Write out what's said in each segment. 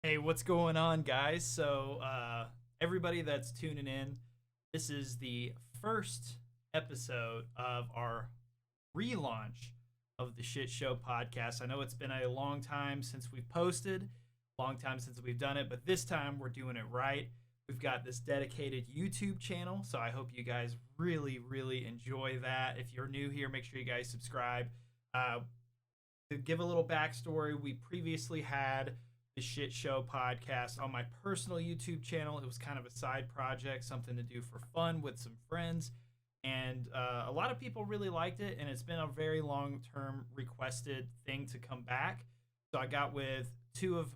Hey, what's going on, guys? Everybody that's tuning in, this is the first episode of our relaunch of the Shit Show podcast. I know it's been a long time since we've posted, long time since we've done it, but this time we're doing it right. We've got this dedicated YouTube channel, so I hope you guys really enjoy that. If you're new here, make sure you guys subscribe. Uh, to give a little backstory, we previously had the Shit Show podcast on my personal YouTube channel. It was kind of a side project, something to do for fun with some friends. And a lot of people really liked it, and it's been a very long term requested thing to come back. So I got with two of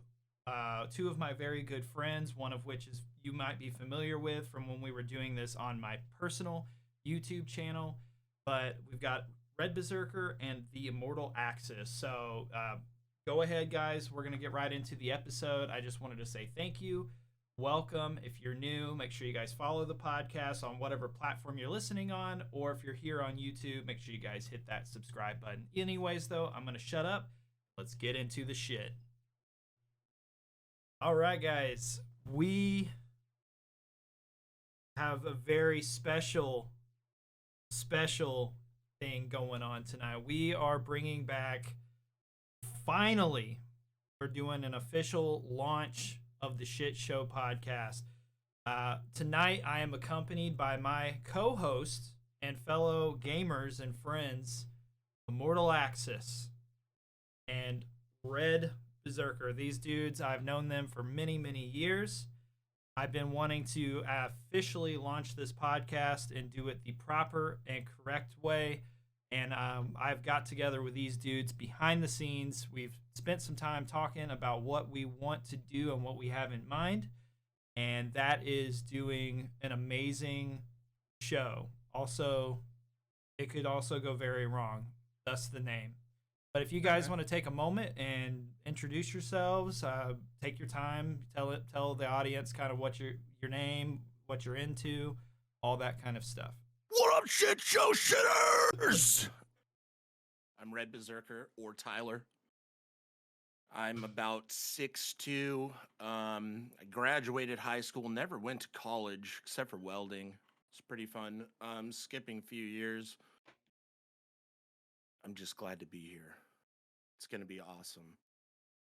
my very good friends, one of which is you might be familiar with from when we were doing this on my personal YouTube channel. But we've got Red Berserker and the Immortal Axis. Go ahead, guys. We're going to get right into the episode. I just wanted to say thank you. Welcome. If you're new, make sure you guys follow the podcast on whatever platform you're listening on, or if you're here on YouTube, make sure you guys hit that subscribe button. Anyways, though, I'm going to shut up. Let's get into the shit. All right, guys. We have a very special thing going on tonight. We are bringing back, finally, we're doing an official launch of the Shit Show podcast. Tonight, I am accompanied by my co-host and fellow gamers and friends, Immortal Axis and Red Berserker. These dudes, I've known them for many years. I've been wanting to officially launch this podcast and do it the proper and correct way. And I've got together with these dudes behind the scenes. We've spent some time talking about what we want to do and what we have in mind. And that is doing an amazing show. Also, it could also go very wrong. Thus the name. But if you guys want to take a moment and introduce yourselves, take your time, tell the audience kind of what your name, what you're into, all that kind of stuff. What up, Shit Show shitters? I'm Red Berserker, or Tyler. I'm about 6'2". I graduated high school, never went to college except for welding. It's pretty fun. Skipping a few years. I'm just glad to be here. It's gonna be awesome.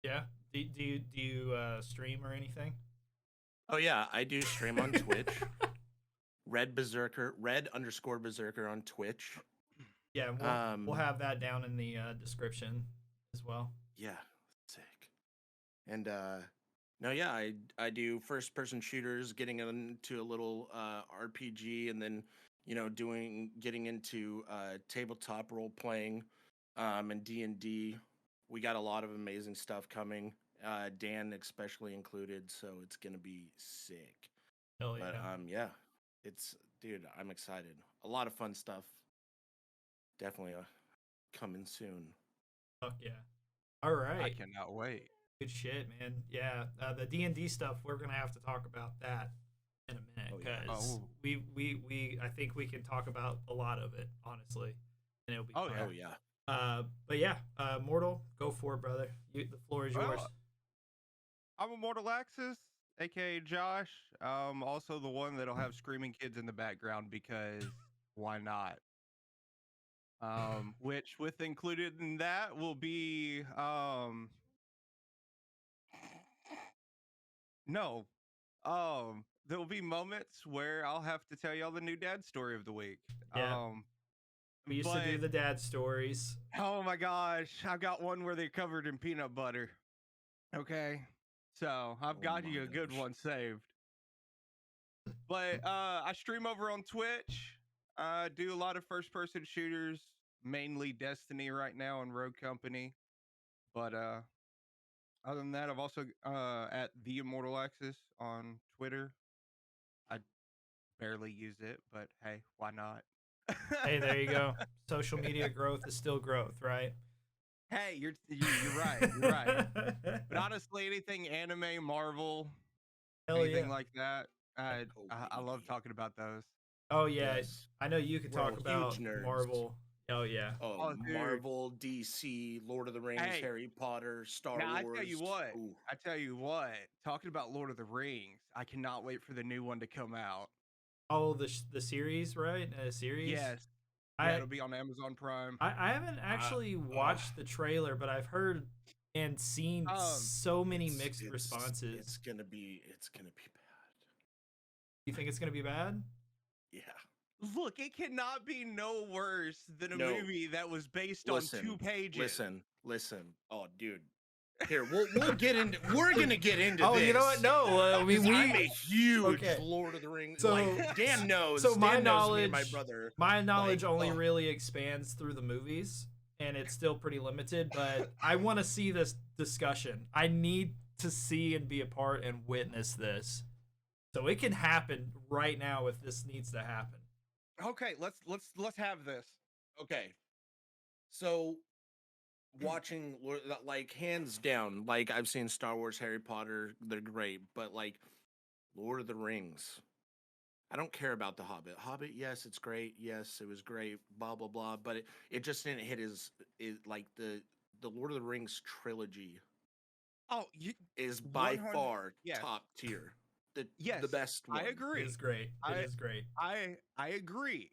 Yeah. Do you stream or anything? Oh yeah, I do stream on Twitch. Red Berserker, Red_Berserker on Twitch. Yeah, we'll have that down in the description as well. Yeah, sick. And no, yeah, I do first person shooters, getting into a little RPG, and then getting into tabletop role playing and D&D. We got a lot of amazing stuff coming. Dan especially included, so it's gonna be sick. Hell yeah. But yeah, dude, I'm excited. A lot of fun stuff. Definitely coming soon. Fuck yeah. All right. I cannot wait. Good shit, man. Yeah, the D&D stuff, we're gonna have to talk about that in a minute, because we I think we can talk about a lot of it, honestly, and it'll be fun. Oh yeah. But yeah, Mortal, go for it, brother. The floor is yours. I'm Immortal Axis, aka Josh. Also the one that'll have screaming kids in the background, because why not? Which with included in that will be no. There will be moments where I'll have to tell y'all the new dad story of the week. Yeah. We used to do the dad stories. Oh my gosh, I've got one where they're covered in peanut butter. Okay, so I've got you a good one saved. But I stream over on Twitch. Do a lot of first-person shooters, mainly Destiny right now and Rogue Company. But other than that, I've also at the Immortal Axis on Twitter. I barely use it, but hey, why not? Hey, there you go. Social media growth is still growth, right? Hey, you're right. You're right. But honestly, anything anime, Marvel, anything like that, I love talking about those. Oh yeah, I know you could talk about nerds. Marvel. Oh yeah. Oh, Oh, dude. Marvel, DC, Lord of the Rings, Hey. Harry Potter, Star Now, Wars. I tell you what, talking about Lord of the Rings, I cannot wait for the new one to come out. Oh, the series, right? Series. Yes. I Yeah, it'll be on Amazon Prime. I haven't actually watched the trailer, but I've heard and seen so many mixed responses. It's gonna be bad. You think it's gonna be bad? Yeah. Look, it cannot be no worse than a movie that was based on 2 pages. Listen. Oh, dude. Here, we'll get into. We're gonna get into this. Oh, you know what? No, I'm a huge Lord of the Rings. So like Dan knows. So my Dan knows knowledge, me and my brother. My knowledge only really expands through the movies, and it's still pretty limited. But I want to see this discussion. I need to see and be a part and witness this, so it can happen right now if this needs to happen. Okay, let's have this. Okay, so watching, like, hands down, like, I've seen Star Wars, Harry Potter, they're great, but like Lord of the Rings, I don't care about the Hobbit, yes, it's great, yes, it was great, blah blah blah, but it just didn't hit like the Lord of the Rings trilogy is by far top tier. The best one. I agree. It is great. It is great. I agree.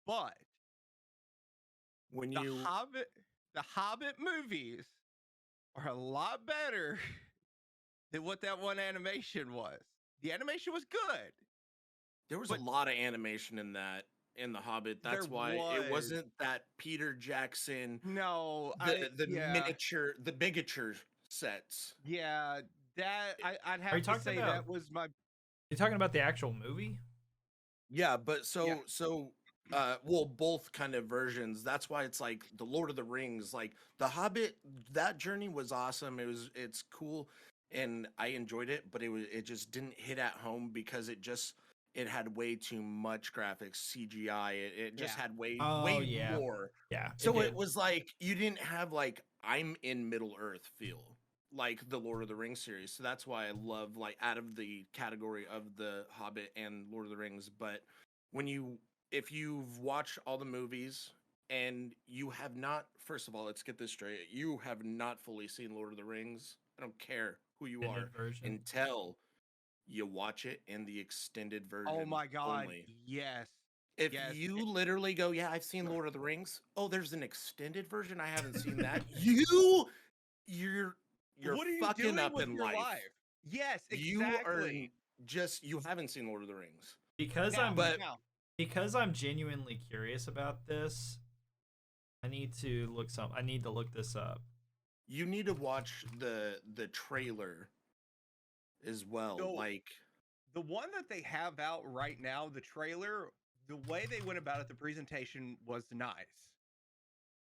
But when the Hobbit movies are a lot better than what that one animation was. The animation was good. There was a lot of animation in The Hobbit. That's why it wasn't that Peter Jackson. No, miniature, the bigature sets. Yeah, that I'd have to say that was my. You're talking about the actual movie? Yeah, but well, both kind of versions. That's why it's like the Lord of the Rings, like the Hobbit. That journey was awesome. It's cool, and I enjoyed it. But it just didn't hit at home because it had way too much graphics, CGI. It just had way more. Yeah. So it was like you didn't have like I'm in Middle Earth feel like the Lord of the Rings series. So that's why I love, like, out of the category of the Hobbit and Lord of the Rings. But if you've watched all the movies and you have not, first of all, let's get this straight. You have not fully seen Lord of the Rings. I don't care who you are until you watch it in the extended version. Oh my God. Only. Yes. If you literally go, yeah, I've seen Lord of the Rings. Oh, there's an extended version. I haven't seen that. You're what are you fucking doing up with in your life. Yes, You exactly. haven't seen Lord of the Rings. Because I'm genuinely curious about this, I need to look this up. You need to watch the trailer as well. So, like the one that they have out right now, the trailer, the way they went about it, the presentation was nice.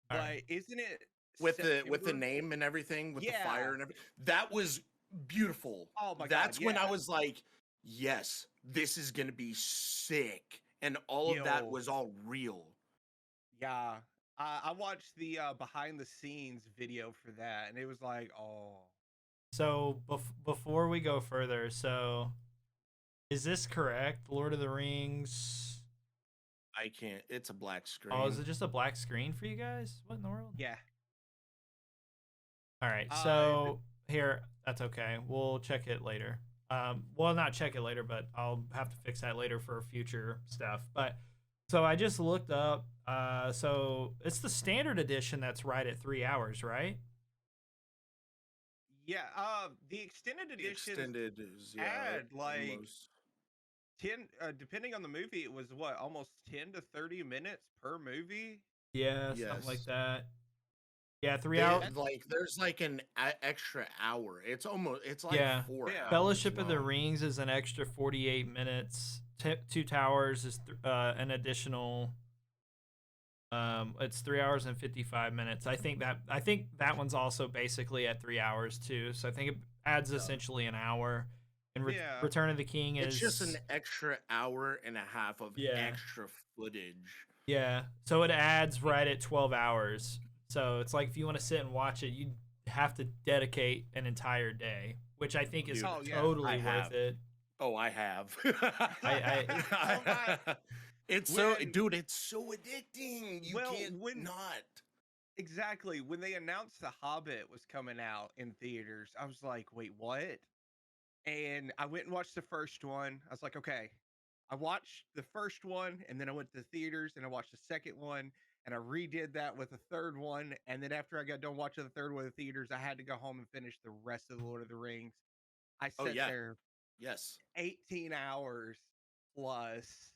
But isn't it with the name and everything, with the fire and everything? That was beautiful. Oh my God. That's when I was like, yes, this is gonna be sick. And all of that was all real. Yeah. I watched the behind the scenes video for that, and it was like, oh. So before we go further, so is this correct? Lord of the Rings. I can't. It's a black screen. Oh, is it just a black screen for you guys? What in the world? Yeah. All right. So here, that's okay. We'll check it later. Well, not check it later, but I'll have to fix that later for future stuff. But so I just looked up. So it's the standard edition that's right at 3 hours, right? Yeah. The extended edition is had like almost 10. Depending on the movie, it was what, almost 10 to 30 minutes per movie. Yeah, something like that. Yeah, 3 hours. Like there's like an extra hour. It's like 4 hours. Fellowship of the Rings is an extra 48 minutes. Two Towers is an additional. It's 3 hours and 55 minutes. I think that one's also basically at 3 hours too. So I think it adds essentially an hour. And Return of the King is just an extra hour and a half of extra footage. Yeah, so it adds right at 12 hours. So it's like if you want to sit and watch it, you have to dedicate an entire day, which I think is totally worth it. Oh, I have. It's When- dude, it's so addicting. You Well, can't when- not. Exactly. When they announced The Hobbit was coming out in theaters, I was like, wait, what? And I went and watched the first one. I was like, okay. I watched the first one and then I went to the theaters and I watched the second one and I redid that with the third one. And then after I got done watching the third one in the theaters, I had to go home and finish the rest of the Lord of the Rings. I Oh sat yeah. there Yes. 18 hours plus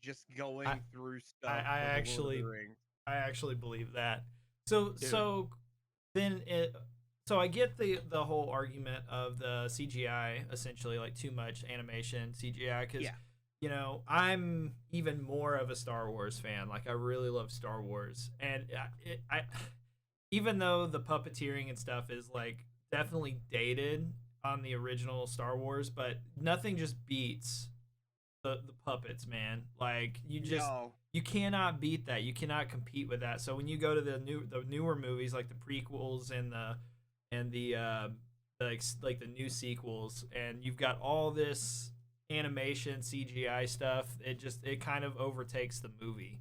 just going I- through I, stuff I for the Lord of actually the Rings. I actually believe that. So Dude. so then it so I get the whole argument of the CGI, essentially like too much animation CGI, because Yeah. you know, I'm even more of a Star Wars fan. Like I really love Star Wars, and I even though the puppeteering and stuff is like definitely dated on the original Star Wars, but nothing just beats the puppets, man. Like No. you cannot beat that. You cannot compete with that. So when you go to the newer movies like the prequels and the like the new sequels, and you've got all this animation CGI stuff, it kind of overtakes the movie.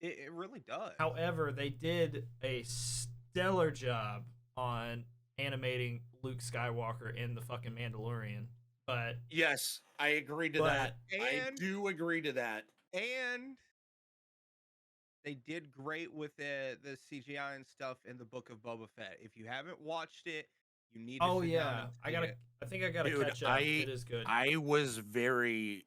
It really does. However, they did a stellar job on animating Luke Skywalker in the fucking Mandalorian. But Yes, I agree to But- that. I And- do agree to that. And they did great with the CGI and stuff in the Book of Boba Fett. If you haven't watched it, you need to oh sit down yeah, and I see gotta. it. I think I gotta Dude, catch up. It is good. I was very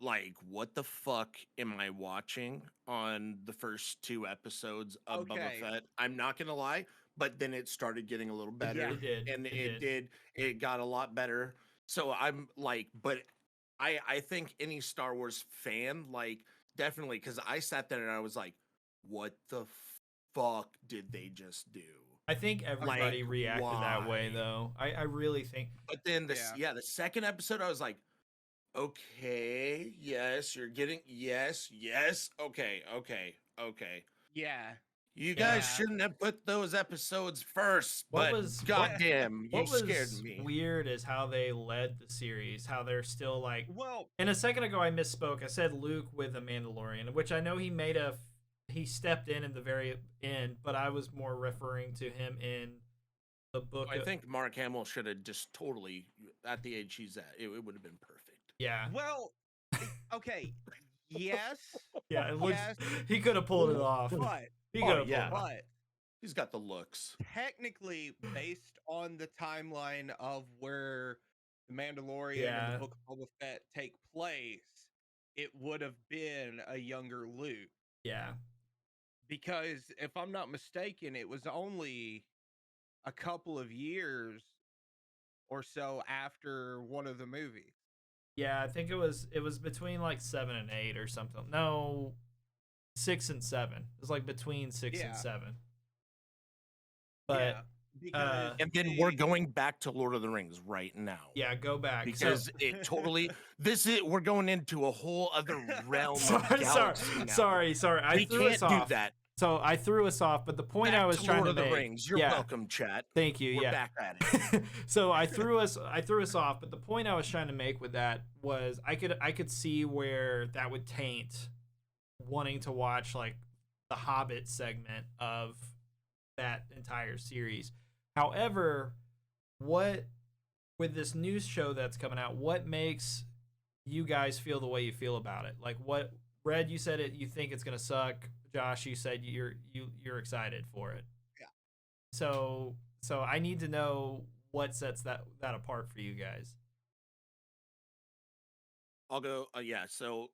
like, what the fuck am I watching on the first 2 episodes of Boba Okay. Fett? I'm not gonna lie, but then it started getting a little better. It did. And It did. it got a lot better. So I'm like, but I think any Star Wars fan, like, definitely, because I sat there and I was like, what the fuck did they just do? I think everybody Like, reacted that way why? though. I really think. But then Yeah. the second episode, I was like, okay, yes, you're getting yes, okay, Yeah. You guys Yeah. shouldn't have put those episodes first, What but was- goddamn, you What was scared me. weird is how they led the series. How they're still like. Well, And a second ago, I misspoke. I said Luke with the Mandalorian, which I know he stepped in the very end, but I was more referring to him in the book. I think Mark Hamill should have just totally, at the age he's at, it would have been perfect. Yeah, well, okay. Yes. yeah. It looks. Yes. He could have pulled it off. But He Oh, could have yeah. pulled it off. but He's got the looks. technically, based on the timeline of where the Mandalorian and Yeah. the Book of Boba Fett take place, it would have been a younger Luke. Yeah. Because if I'm not mistaken, it was only a couple of years or so after one of the movies. Yeah, I think it was between like 7 and 8 or something. No, 6 and 7. It was like between 6 and Yeah. 7. But yeah, because And then we're going back to Lord of the Rings right now. yeah, go back. Because So, it totally we're going into a whole other realm of sorry, galaxy now. sorry. I We threw can't us do off. that. So I threw us off, but the point Back I was to trying Lord to of the make. Rings. You're yeah, welcome, chat. Thank you. We're yeah. back at it. So I threw us off, but the point I was trying to make with that was I could see where that would taint wanting to watch like the Hobbit segment of that entire series. However, what with this news show that's coming out, what makes you guys feel the way you feel about it? Like what Red, you said you think it's gonna suck. Josh, you said you're excited for it. Yeah. So I need to know what sets that apart for you guys. I'll go. Yeah. So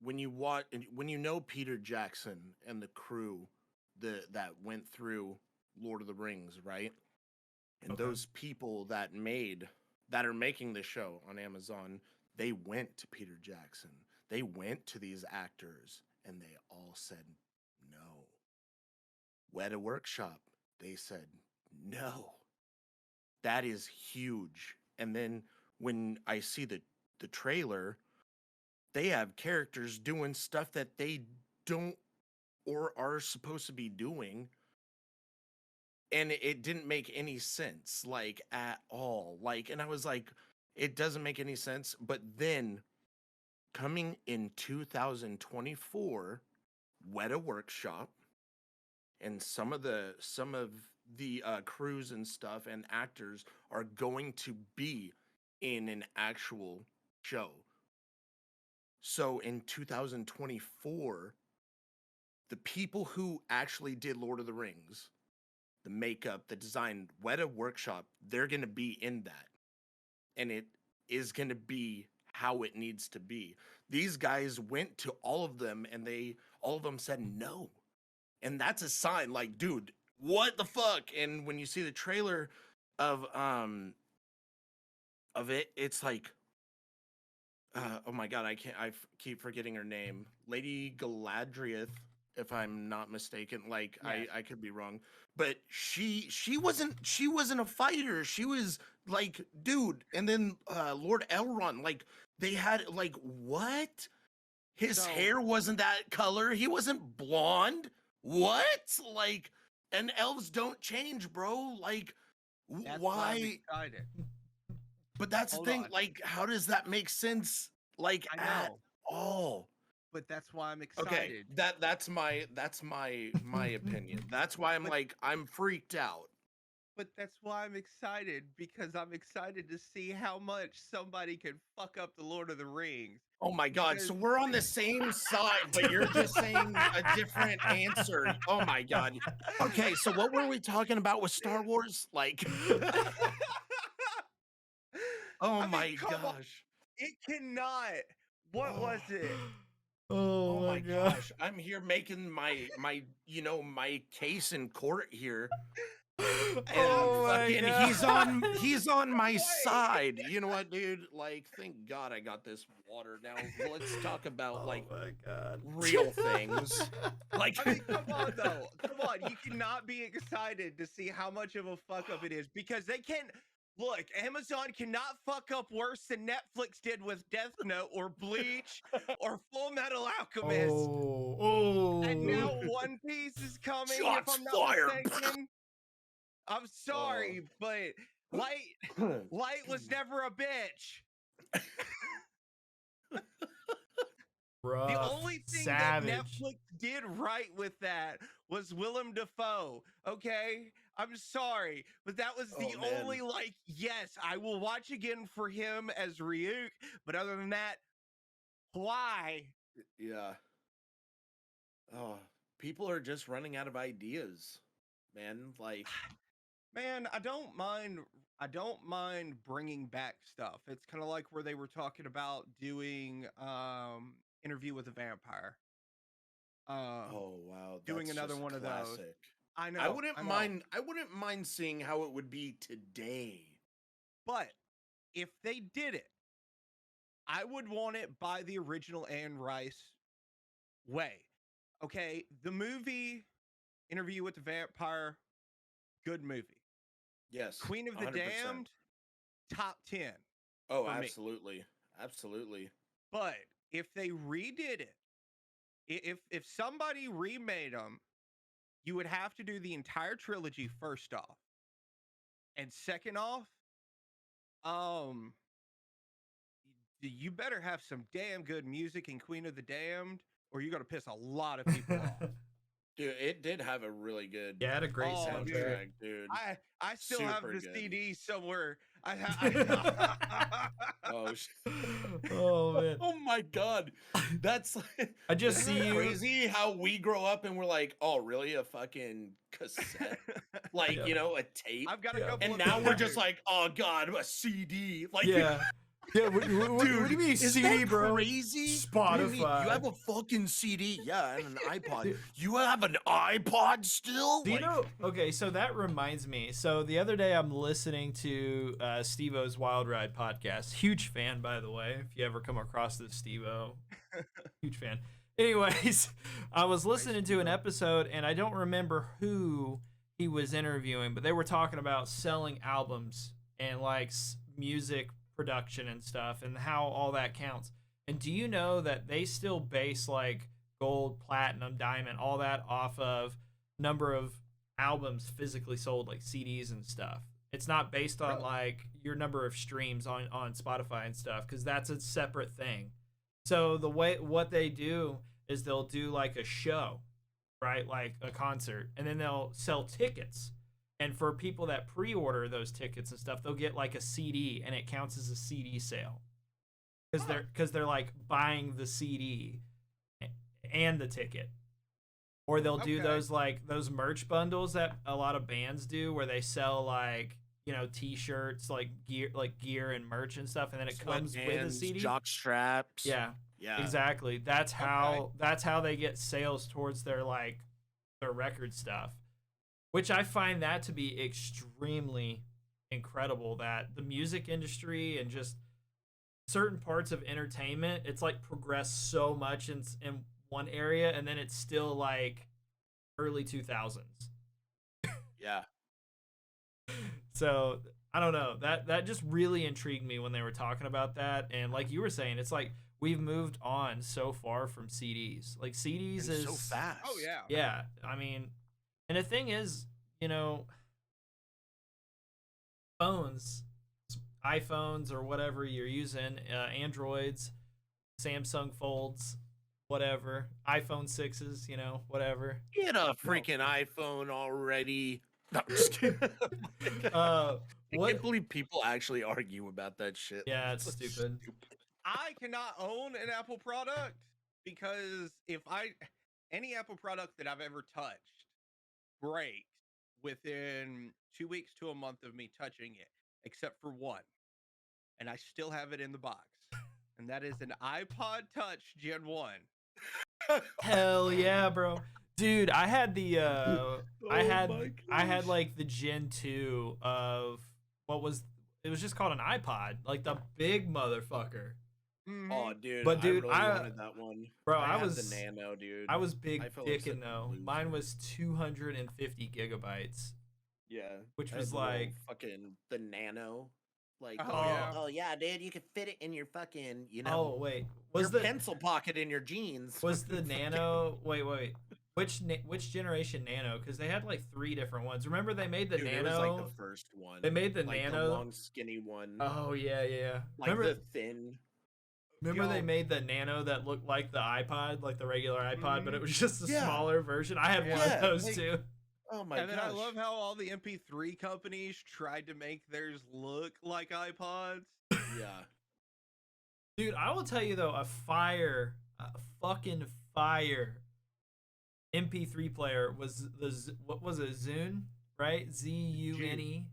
when you know Peter Jackson and the crew that went through Lord of the Rings, right? And Okay. those people that are making the show on Amazon, they went to Peter Jackson. They went to these actors and they all said no. Weta Workshop, they said no. That is huge. And then when I see the trailer, they have characters doing stuff that they don't or are supposed to be doing. And it didn't make any sense, like, at all. Like, and I was like, it doesn't make any sense. But then coming in 2024, Weta Workshop, and some of the crews and stuff and actors are going to be in an actual show. So in 2024, the people who actually did Lord of the Rings, the makeup, the design, Weta Workshop, they're going to be in that. And it is going to be how it needs to be. These guys went to all of them and all of them said no. And that's a sign, like, dude, what the fuck? And when you see the trailer of it, it's like, oh my god, keep forgetting her name. Lady Galadriel, if I'm not mistaken. Like, Yes. I could be wrong. But she wasn't a fighter. She was like, dude, and then Lord Elrond, like, they had, like, what? His So- hair wasn't that color. He wasn't blonde. What? Like, and elves don't change, bro. Like, That's why? I'm excited. But that's Hold the thing. on. Like, how does that make sense? Like, I at know, all? but that's why I'm Okay, excited. that's my opinion. That's why I'm But- like, I'm freaked out. But that's why I'm excited, because I'm excited to see how much somebody can fuck up the Lord of the Rings. Oh my god! Because- So we're on the same side, but you're just saying a different answer. Oh my god! Okay, so what were we talking about with Star Wars? Like, oh I mean, my come on, gosh! it cannot. What was it? Oh my gosh! I'm here making my my case in court here. And Oh my fucking, God. he's on my Wait. side. You know what, dude? Like, thank God I got this water. Now let's talk about like Oh my god. real things. Like, I mean, come on, though. Come on. You cannot be excited to see how much of a fuck up it is, because they can. Look, Amazon cannot fuck up worse than Netflix did with Death Note or Bleach or Full Metal Alchemist. Oh. And now One Piece is coming, Shots if I'm not fired. mistaken. I'm sorry, but Light was never a bitch. Rough. The only thing Savage. that Netflix did right with that was Willem Dafoe. Okay, I'm sorry, but that was the Oh, man. only, like, yes, I will watch again for him as Ryuk, but other than that, why? yeah. Oh, people are just running out of ideas, man. Like, Man, I don't mind bringing back stuff. It's kind of like where they were talking about doing Interview with a Vampire. oh wow, Doing that's another just one of those. classic. I know. I wouldn't know. mind. I wouldn't mind seeing how it would be today. But if they did it, I would want it by the original Anne Rice way. Okay, the movie Interview with the Vampire, good movie. Yes. Queen of the 100%. Damned, top 10. Oh, for me. absolutely, absolutely. But if they redid it, if somebody remade them, you would have to do the entire trilogy first off. And second off, you better have some damn good music in Queen of the Damned, or you're gonna piss a lot of people off. Dude, it did have a really good Yeah, it had a great Oh, soundtrack. dude. I still have Super the good. CD somewhere. Oh, Oh man. oh my god, that's I just isn't see that you. crazy how we grow up and we're like, oh, really, a fucking cassette, like Yeah. you know, a tape, I've got a Yeah. couple. and of now we're just pictures. like, oh god, a CD, like Yeah. Yeah. What do you mean isn't CD, that bro? crazy? Spotify. You have a fucking CD, yeah, and an iPod. Dude. You have an iPod still? Do you Like, know? Okay, so that reminds me. So the other day I'm listening to Steve-O's Wild Ride podcast. Huge fan, by the way. If you ever come across this, Steve-O, huge fan. Anyways, I was listening to an episode and I don't remember who he was interviewing, but they were talking about selling albums and like music production and stuff and how all that counts. And do you know that they still base like gold, platinum, diamond, all that off of number of albums physically sold, like CDs and stuff? It's not based on like your number of streams on Spotify and stuff, because that's a separate thing. So what they do is they'll do like a show, right? Like a concert, and then they'll sell tickets. And for people that pre-order those tickets and stuff, they'll get like a CD, and it counts as a CD sale because they're like buying the CD and the ticket. Or they'll do those merch bundles that a lot of bands do, where they sell like t-shirts, like gear and merch and stuff, and then it comes with a CD. Jock straps. Yeah, exactly. That's how they get sales towards their record stuff, which I find that to be extremely incredible. That the music industry and just certain parts of entertainment, it's like progressed so much in one area, and then it's still like early 2000s. Yeah. So I don't know, that just really intrigued me when they were talking about that. And like you were saying, it's like we've moved on so far from CDs. Like CDs is so fast. Oh yeah. Yeah, I mean, and the thing is, phones, iPhones or whatever you're using, Androids, Samsung Folds, whatever, iPhone 6s, whatever. Get a freaking iPhone already. No, I'm just kidding. I can't believe people actually argue about that shit. Yeah, it's stupid. I cannot own an Apple product because any Apple product that I've ever touched breaks within 2 weeks to a month of me touching it, except for one. And I still have it in the box. And that is an iPod Touch Gen 1. Hell yeah, bro. Dude, I had the I had like the Gen 2 of it was just called an iPod, like the big motherfucker. Oh, dude. But dude, I really wanted that one. Bro, I was the Nano, dude. I was big dickin' though. Mine was 250 gigabytes. Yeah. Which was like fucking the Nano. Like, oh yeah, dude, you could fit it in your fucking, Oh wait, was your pencil pocket in your jeans? Was the Nano? Wait, which generation Nano? Because they had like 3 different ones. Remember they made the Nano? It was like the first one. They made the Nano, the long, skinny one. Oh yeah. Like remember the thin. Remember they made the Nano that looked like the iPod, like the regular iPod, but it was just a smaller version. I had one of those too. Oh my god! And then I love how all the MP3 companies tried to make theirs look like iPods. Yeah. Dude, I will tell you though, a fucking fire MP3 player was what was it, Zune, right? Zune.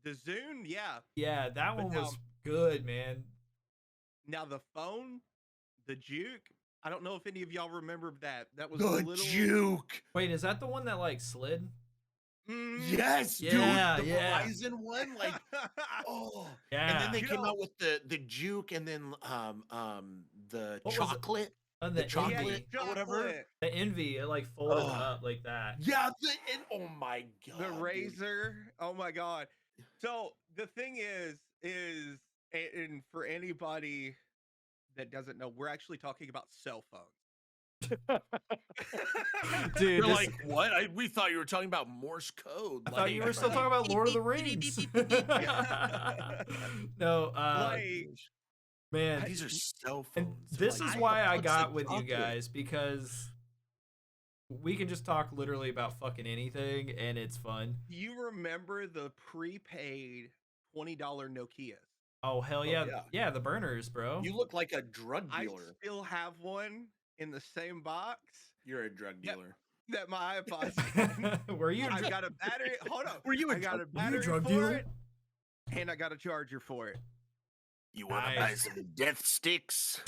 The Zune, yeah. Yeah, that one was good, man. Now the phone, the Juke. I don't know if any of y'all remember that. That was the a little Juke. Wait, is that the one that like slid? Yes, yeah, dude. The yeah. Verizon one, like, yeah. And then they came out with the Juke, and then the chocolate, the chocolate, or whatever. The Envy, it like folded up like that. Yeah, oh my god. The Razor. Dude. Oh my god. So the thing is, and for anybody that doesn't know, we're actually talking about cell phones. Dude, you're like, what? We thought you were talking about Morse code. I thought you were still talking about Lord of the Rings. No, man, these are cell phones. And this is why I got with you guys, because we can just talk literally about fucking anything, and it's fun. You remember the prepaid $20 Nokias? Oh hell yeah. Yeah, the burners, bro. You look like a drug dealer. I still have one in the same box. You're a drug dealer. That my iPod's Were you? I got a battery. Hold on. Were you? I got a battery drug for dealer? it, and I got a charger for it. You want to buy some death sticks?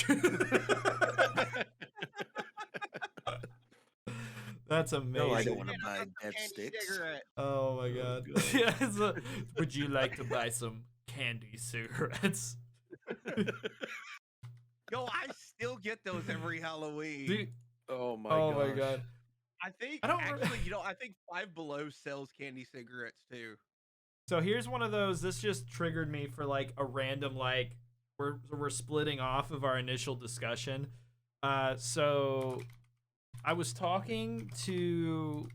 That's amazing. No, I don't want to buy death sticks. Cigarette. Oh my god. Yeah, would you like to buy some candy cigarettes? Yo, I still get those every Halloween. Dude, oh my god. I think I think Five Below sells candy cigarettes too. So here's one of those. This just triggered me for like a random we're splitting off of our initial discussion. So I was talking to,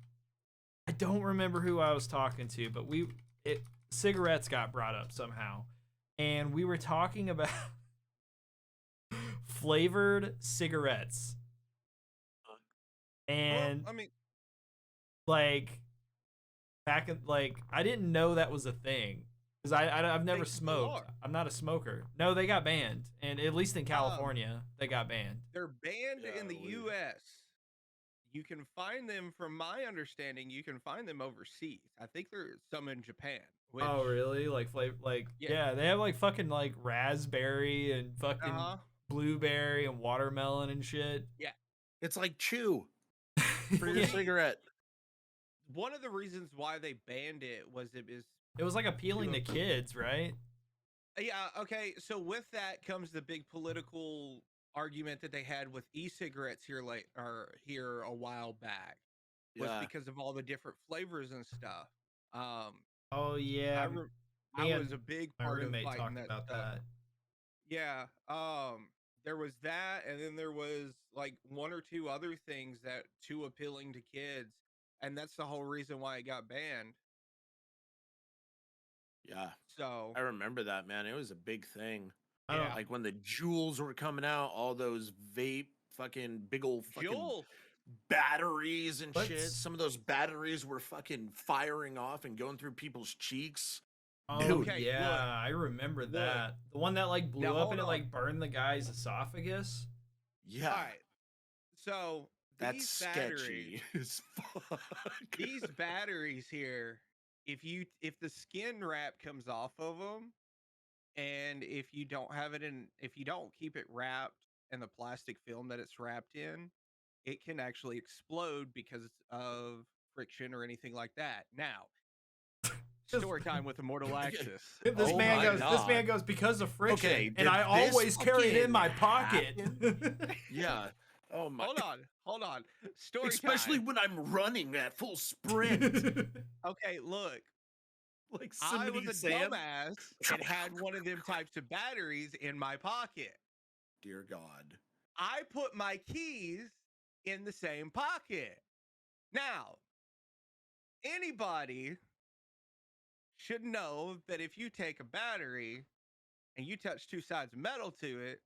I don't remember who I was talking to, but cigarettes got brought up somehow, and we were talking about flavored cigarettes. And well, I mean, like back in like I didn't know that was a thing because I've never they still smoked. are. I'm not a smoker. No, they got banned, and at least in California, they got banned. They're banned in the Golly. U.S. You can find them, from my understanding, you can find them overseas. I think there's some in Japan. Which, Oh, really? Like flavor? Like Yeah. they have like fucking like raspberry and fucking Uh-huh. blueberry and watermelon and shit. Yeah. It's like chew for your Yeah. cigarette. One of the reasons why they banned it was It was like appealing to kids, right? Yeah, okay. So with that comes the big political argument that they had with e-cigarettes here a while back. Was Yeah. because of all the different flavors and stuff. Oh yeah, I me and was a big my part of roommate fighting talked that about stuff. that. Yeah. There was that, and then there was like one or two other things that too appealing to kids, and that's the whole reason why it got banned. Yeah. So I remember that, man. It was a big thing. I don't Yeah. Like when the jewels were coming out, all those vape fucking big old fucking Joel, batteries and shit. Let's- Some of those batteries were fucking firing off and going through people's cheeks. Oh Dude. Okay, yeah, look. I remember Look. that. The one that like blew Now, up hold and it on. like burned the guy's esophagus. Yeah. all right. So That's these sketchy as fuck. these batteries here, if the skin wrap comes off of them, and if you don't keep it wrapped in the plastic film that it's wrapped in, it can actually explode because of friction or anything like that. Now, story time with Immortal Axis. This Oh man my goes. This man God. goes because of friction, Okay, and I did this always carry it in fucking my pocket. Yeah. Oh my. Hold on. Story Especially time. when I'm running at full sprint. Okay, look. Like I somebody was a Sam. dumbass and had one of them types of batteries in my pocket. Dear God. I put my keys in the same pocket. Now, anybody should know that if you take a battery and you touch two sides of metal to it,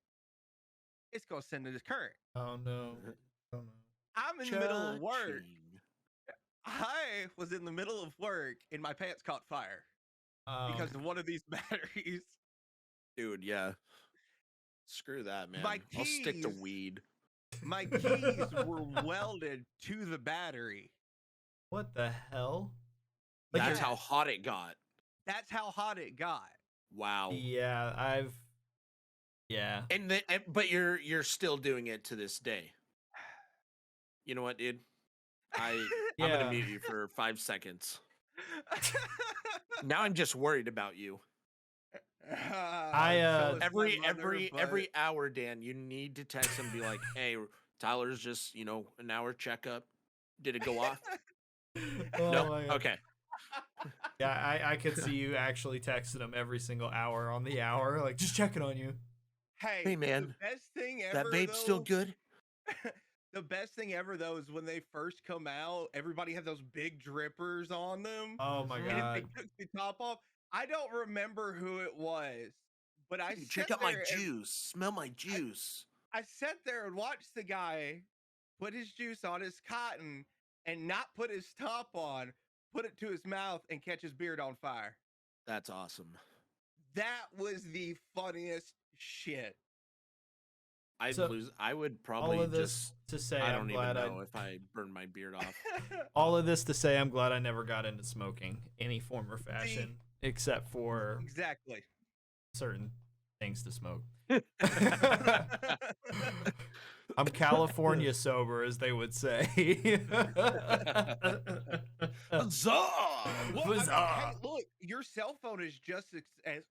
it's going to send it a current. Oh no. Oh no. I'm in the middle of work. Cha-ching. I was in the middle of work and my pants caught fire because of one of these batteries. Dude, yeah. Screw that, man. My I'll stick to keys- weed. My keys were welded to the battery. What the hell? Like, That's Yeah. how hot it got. That's how hot it got. Wow. Yeah, yeah. But you're still doing it to this day. You know what, dude? I'm Yeah. gonna mute you for 5 seconds. Now I'm just worried about you. Every hour, Dan, you need to text him and be like, "Hey, Tyler's just an hour checkup. Did it go off? Oh No. my God. Okay. Yeah, I could see you actually texting him every single hour on the hour, like just checking on you. Hey, man, the best thing ever. That vape's still though- good." The best thing ever though is when they first come out, everybody had those big drippers on them. Oh my And if God. they took the top off, I don't remember who it was, but I Dude, check sat out my there and- juice. Smell my juice. I sat there and watched the guy put his juice on his cotton and not put his top on, put it to his mouth and catch his beard on fire. That's awesome. That was the funniest shit. I would All probably of this just. to say, I I'm don't even glad know if I burned my beard off. all of this to say, I'm glad I never got into smoking any form or fashion, except for Exactly. certain things to smoke. I'm California sober, as they would say. Huzzah! Well, I mean, Huzzah! hey, look, your cell phone is just as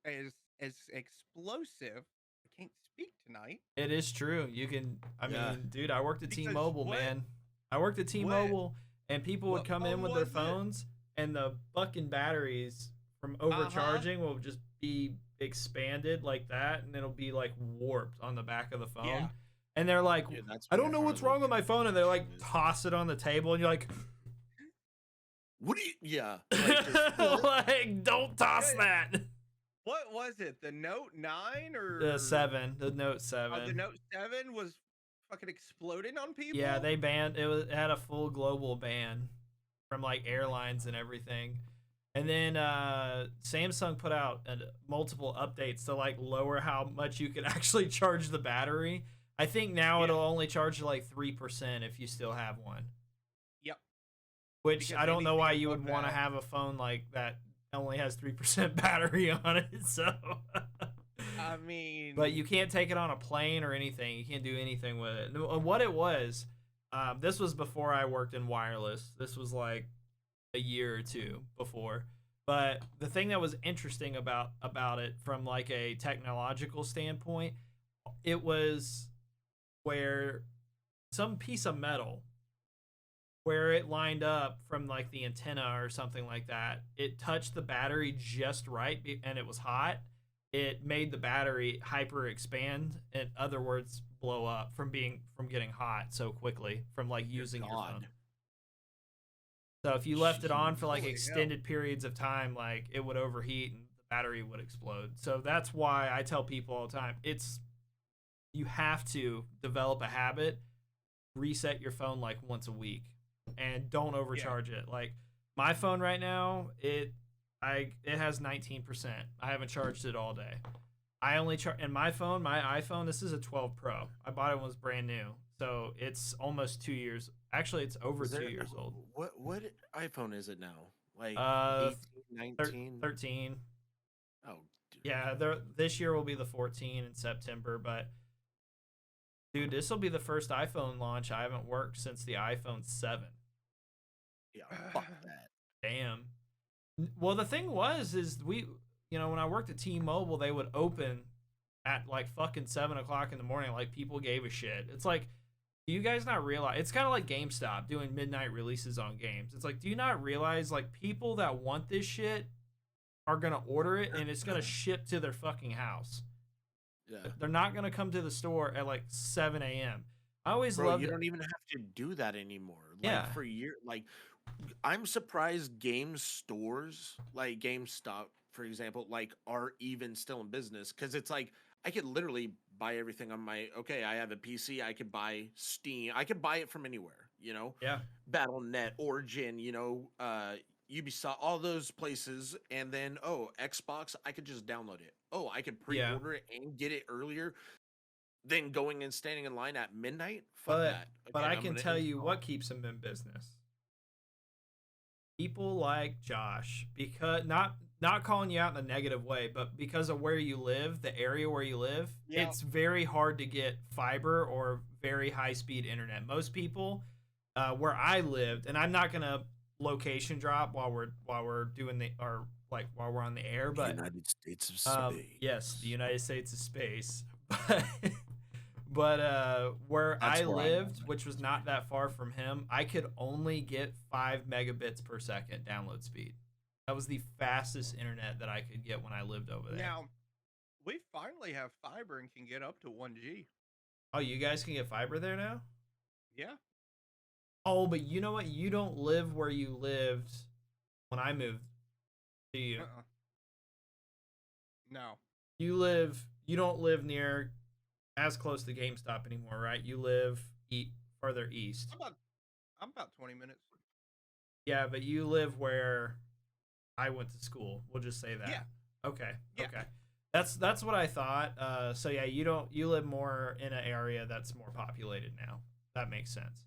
explosive. I can't speak tonight. It is true. You can. I Yeah. mean, dude, I worked at Because T-Mobile, what- man. I worked at T-Mobile, and people would What come in phone with their was it? phones, and the fucking batteries from overcharging will just be expanded like that, and it'll be like warped on the back of the phone. Yeah. And they're like, Dude, that's I don't what know what's Harley wrong with my phone, and they're like, is. toss it on the table, and you're like, What do you? Yeah. Like, just, like, don't toss that. What was it? The Note 9 The or 7, the Note the 7. Note 7 was fucking exploding on people? Yeah, they banned it had a full global ban from like airlines and everything. And then Samsung put out multiple updates to like lower how much you could actually charge the battery. I think now it'll only charge like 3% if you still have one. Yep. Which Because I don't know why anything you would above want to that- have a phone like that only has 3% battery on it. So I mean, but you can't take it on a plane or anything. You can't do anything with it. What it was, this was before I worked in wireless. This was like a year or two before. But the thing that was interesting about it from like a technological standpoint, it was where some piece of metal where it lined up from like the antenna or something like that, it touched the battery just right and it was hot. It made the battery hyper expand, in other words, blow up from getting hot so quickly from like using your phone. So if you left it on for like extended periods of time, like it would overheat and the battery would explode. So that's why I tell people all the time, you have to develop a habit, reset your phone like once a week, and don't overcharge it. Like my phone right now, it has 19%. I haven't charged it all day. I only charge, and my iPhone, this is a 12 Pro. I bought it when it was brand new. So it's almost 2 years. Actually, it's over 2 years old. What iPhone is it now? Like 18, 19? 13. Oh, dude. Yeah, this year will be the 14 in September, but dude, this will be the first iPhone launch I haven't worked since the iPhone 7. Yeah, fuck that. Damn. Well, the thing is when I worked at T-Mobile, they would open at like fucking 7 o'clock in the morning. Like people gave a shit. It's like, do you guys not realize? It's kind of like GameStop doing midnight releases on games. It's like, do you not realize like people that want this shit are gonna order it and it's gonna ship to their fucking house. Yeah. They're not gonna come to the store at like 7 a.m. I always love. You don't even have to do that anymore. Like Yeah. for years, like I'm surprised game stores like GameStop, for example, like are even still in business because it's like I could literally buy everything on my. Okay, I have a PC. I could buy Steam. I could buy it from anywhere. Yeah. BattleNet, Origin. Ubisoft, all those places, and then Xbox, I could just download it. I could pre-order it and get it earlier than going and standing in line at midnight. Fuck that. But I can tell you what keeps them in business. People like Josh, because not calling you out in a negative way, but because of where you live, the area where you live, it's very hard to get fiber or very high-speed internet. Most people, where I lived, and I'm not gonna location drop while we're doing while we're on the air, but United States of Space. Yes, the United States of Space. But where I lived, which was not that far from him, I could only get 5 megabits per second download speed. That was the fastest internet that I could get when I lived over there. Now, we finally have fiber and can get up to 1G. Oh, you guys can get fiber there now? Yeah. Oh, but you know what? You don't live where you lived when I moved. Do you? No. You don't live near as close to GameStop anymore, right? You live further east. I'm about 20 minutes. Yeah, but you live where I went to school. We'll just say that. Yeah. Okay. Yeah. Okay. That's what I thought. So yeah, you live more in an area that's more populated now. That makes sense.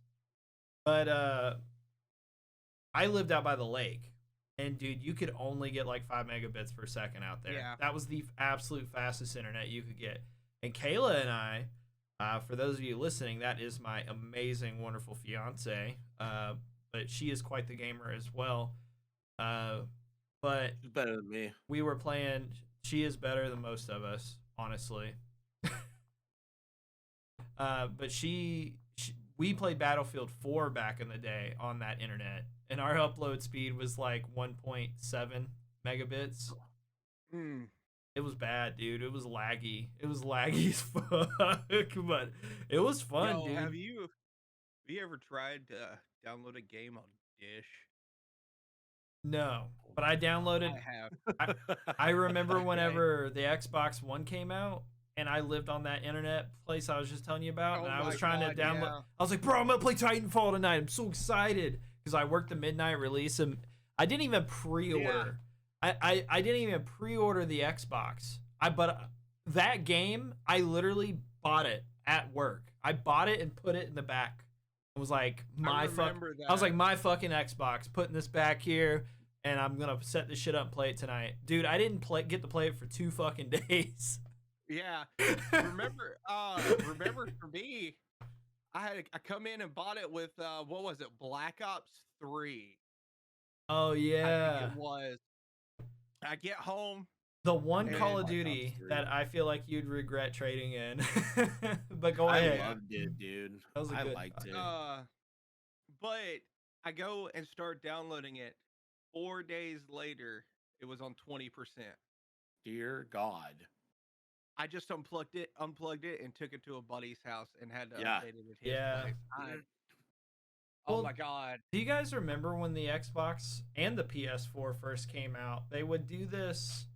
But I lived out by the lake, and dude, you could only get like 5 megabits per second out there. Yeah. That was the absolute fastest internet you could get. And Kayla and I, for those of you listening, that is my amazing, wonderful fiance. But she is quite the gamer as well. But She's better than me. we were playing. She is better than most of us, honestly. But we played Battlefield 4 back in the day on that internet, and our upload speed was like 1.7 megabits. It was bad, dude. It was laggy. It was laggy as fuck, but it was fun, dude. Have you ever tried to download a game on Dish? No, but I downloaded. I have. I remember Okay. whenever the Xbox One came out, and I lived on that internet place I was just telling you about, and Oh I was my trying to God, download. yeah. I was like, bro, I'm gonna play Titanfall tonight. I'm so excited because I worked the midnight release, and I didn't even pre-order. I didn't even pre-order the Xbox. That game, I literally bought it at work. I bought it and put it in the back. It was like I my fuck. remember I was that. like my fucking Xbox, putting this back here, and I'm gonna set this shit up and play it tonight, dude. I didn't get to play it for 2 fucking days. Yeah. Remember for me, I come in and bought it with what was it? Black Ops 3. Oh I think yeah, it was. I get home the one Call and of Black Ops Duty 3. that I feel like you'd regret trading in. But go I ahead. loved it, dude. That was a I good. liked it. but I go and start downloading it. 4 days later, it was on 20%. Dear God. I just unplugged it, and took it to a buddy's house and had to Yeah. update it at his Yeah. place. Mm. Oh Well, my God. Do you guys remember when the Xbox and the PS4 first came out? They would do this,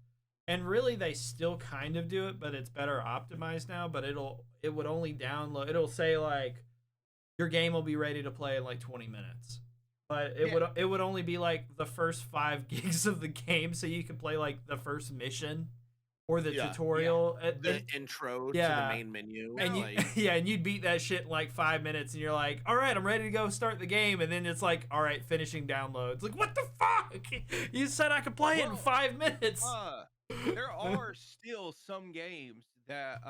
and really they still kind of do it, but it's better optimized now. But it would only download. It'll say like your game will be ready to play in like 20 minutes, but it would only be like the first 5 gigs of the game, so you could play like the first mission or the Yeah. tutorial. The intro to Yeah. the main menu. And you, like, yeah, and you'd beat that shit in like 5 minutes, and you're like, all right, I'm ready to go start the game, and then it's like, all right, finishing downloads. Like, what the fuck? You said I could play it in Well, 5 minutes. There are still some games that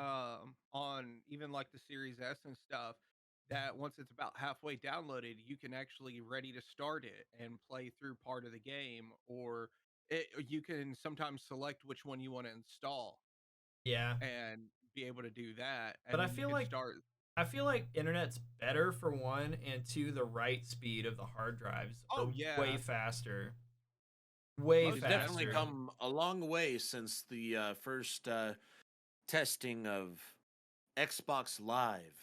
on even like the Series S and stuff that once it's about halfway downloaded, you can actually ready to start it and play through part of the game, or you can sometimes select which one you want to install Yeah, and be able to do that, but and then you can start. I feel like internet's better for one, and two, the right speed of the hard drives are Oh yeah, way faster. Way Most it's faster. definitely come a long way since the first testing of Xbox Live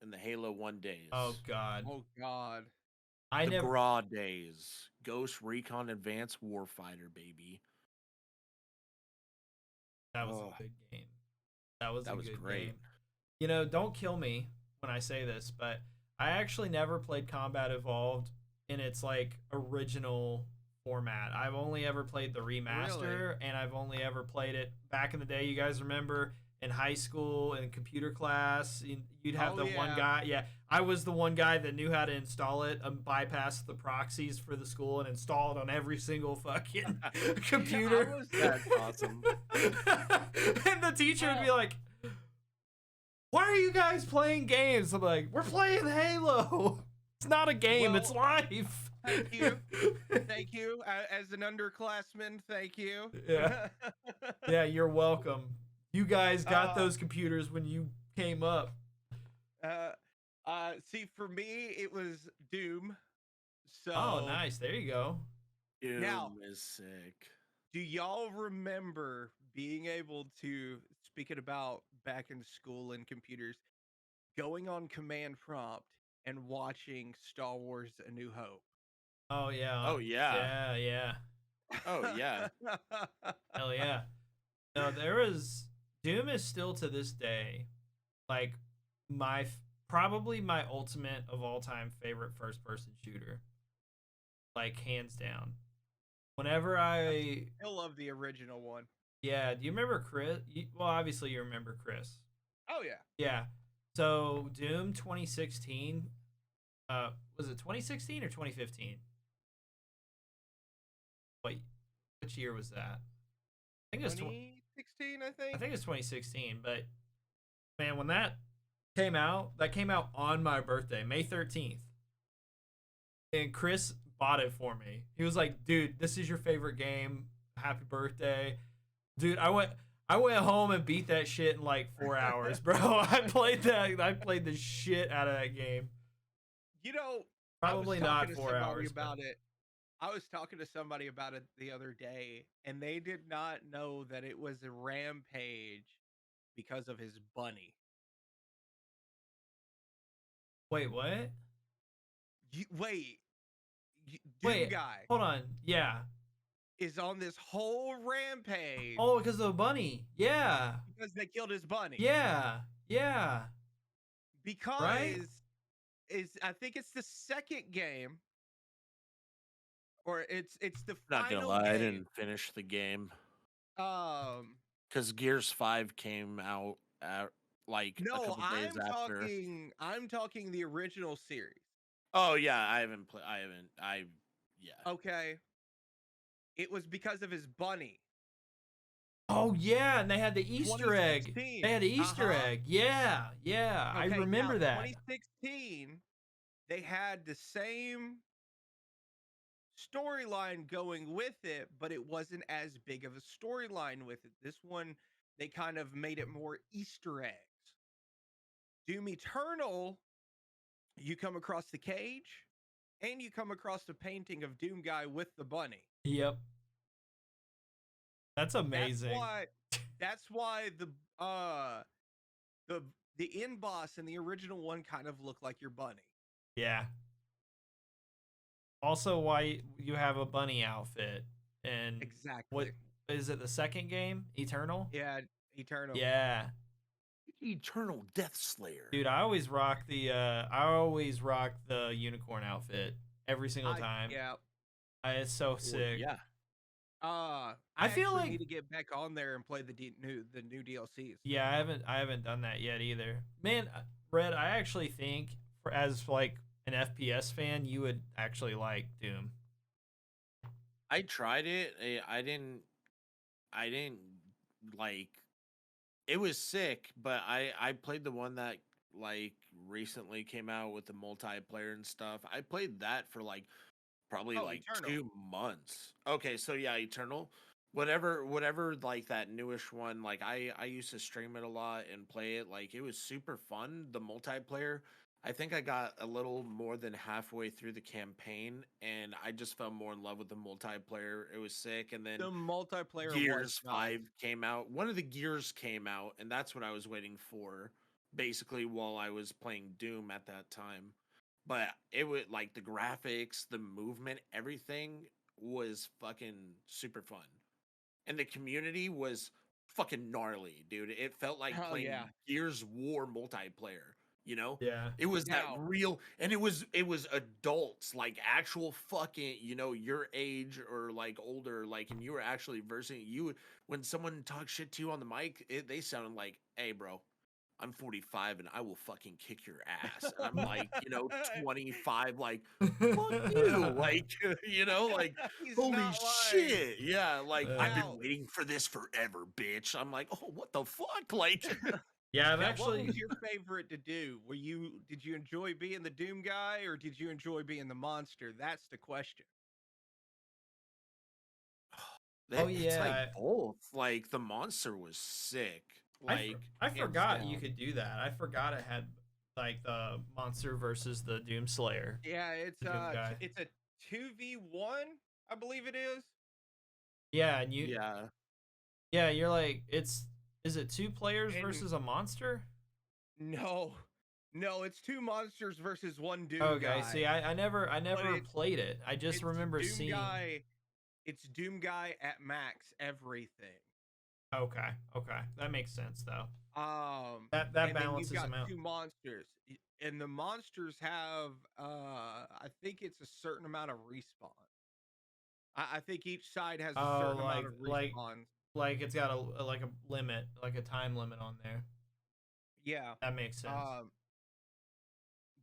in the Halo 1 days. Oh god. oh god. I the never GRAW days. Ghost Recon Advanced Warfighter, baby. That was Oh, a good game. That was that a was good great. game. You know, don't kill me when I say this, but I actually never played Combat Evolved in its like original format. I've only ever played the remaster, and I've only ever played it back in the day. You guys remember in high school in computer class, you'd have Oh, the one yeah. guy. Yeah, I was the one guy that knew how to install it, bypass the proxies for the school, and install it on every single fucking computer. That's awesome. And the teacher would be like, why are you guys playing games? I'm like, we're playing Halo. It's not a game, it's Well, life. Thank you. Thank you. As an underclassman, thank you. Yeah. Yeah, you're welcome. You guys got Uh, those computers when you came up. See, for me, it was Doom. So, Oh, nice. There you go. Doom Now- is sick. do y'all remember being able to, speaking about back in school and computers, going on command prompt and watching Star Wars A New Hope? Oh, yeah. Oh, yeah. Yeah, yeah. Oh, yeah. Hell yeah. No, Doom is still to this day like probably my ultimate of all time favorite first person shooter. Like hands down. Whenever I love the original one. Yeah, do you remember Chris? Well, obviously you remember Chris. Oh yeah. Yeah. So Doom 2016 was it 2016 or 2015? Wait, which year was that? I think it was 2016, I think. I think it's 2016, but man, when that came out on my birthday, May 13th. And Chris bought it for me. He was like, "Dude, this is your favorite game. Happy birthday." Dude, I went home and beat that shit in like 4 hours, bro. I played the shit out of that game. You know, Probably I was not talking to 4 somebody hours. about it. I was talking to somebody about it the other day, and they did not know that it was a rampage because of his bunny. Wait, what? Doom Wait, guy. hold on. Yeah. is on this whole rampage Oh, because of the bunny. Yeah. because they killed his bunny. Yeah. Yeah. Right? Because I think it's the second game, or it's the Not gonna final lie, I game. didn't finish the game Um, because Gears 5 came out at, like a no, couple days after. I'm talking the original series. Oh yeah, I haven't played. Yeah. Okay, it was because of his bunny. Oh yeah, and they had the Easter egg. 2016. They had the Easter egg. Yeah, yeah. I Okay, remember now, that. 2016, they had the same storyline going with it, but it wasn't as big of a storyline with it. This one, they kind of made it more Easter eggs. Doom Eternal, you come across the cage and you come across the painting of Doom Guy with the bunny. Yep. That's amazing. That's why the end boss in the original one kind of looked like your bunny. Yeah. Also, why you have a bunny outfit and Exactly. what is it? The second game, Eternal? Yeah, Eternal. Yeah. Eternal Death Slayer. Dude, I always rock the unicorn outfit every single time. Yeah. It's so sick. Yeah. I feel like need to get back on there and play the new DLCs. Yeah, I haven't done that yet either. Man, Red, I actually think as like an FPS fan, you would actually like Doom. I tried it. I didn't like. It was sick, but I played the one that like recently came out with the multiplayer and stuff. I played that for like probably like Eternal. 2 months. Okay, so yeah, Eternal. Whatever like that newish one, like I used to stream it a lot and play it. Like it was super fun. The multiplayer, I think I got a little more than halfway through the campaign and I just fell more in love with the multiplayer. It was sick. And then The multiplayer Gears was 5 came out. One of the Gears came out, and that's what I was waiting for, basically, while I was playing Doom at that time. But it would like the graphics, the movement, everything was fucking super fun. And the community was fucking gnarly, dude. It felt like Hell playing yeah. Gears War multiplayer. You know, Yeah. it was that Now- real, and it was adults, like actual fucking, you know, your age or like older, like, and you were actually versing you when someone talks shit to you on the mic, they sounded like, "Hey, bro, I'm 45 and I will fucking kick your ass." And I'm like, you know, 25, like, fuck you, like, you know, like, He's holy not lying. shit, yeah, like I've Now- been waiting for this forever, bitch. I'm like, oh, what the fuck, like. Yeah, Now, actually what was your favorite to do? Did you enjoy being the Doom guy or did you enjoy being the monster? That's the question. Oh, It's yeah. like both. Like the monster was sick. Like I hands forgot you down. could do that. I forgot it had like the monster versus the Doom Slayer. Yeah, it's The Doom guy. it's a 2v1, I believe it is. Yeah, and Yeah. you're like is it 2 players And- versus a monster? No. No, it's 2 monsters versus 1 Doom Okay, guy. see, I never it's- played it. I just It's remember Doom seeing. Guy, it's Doom Guy at max everything. Okay, that makes sense though. That That and then you've balances got them out. 2 monsters, and the monsters have I think it's a certain amount of respawn. I think each side has a Oh, certain amount of like- respawns. Like it's got a like a limit, like a time limit on there. Yeah. That makes sense.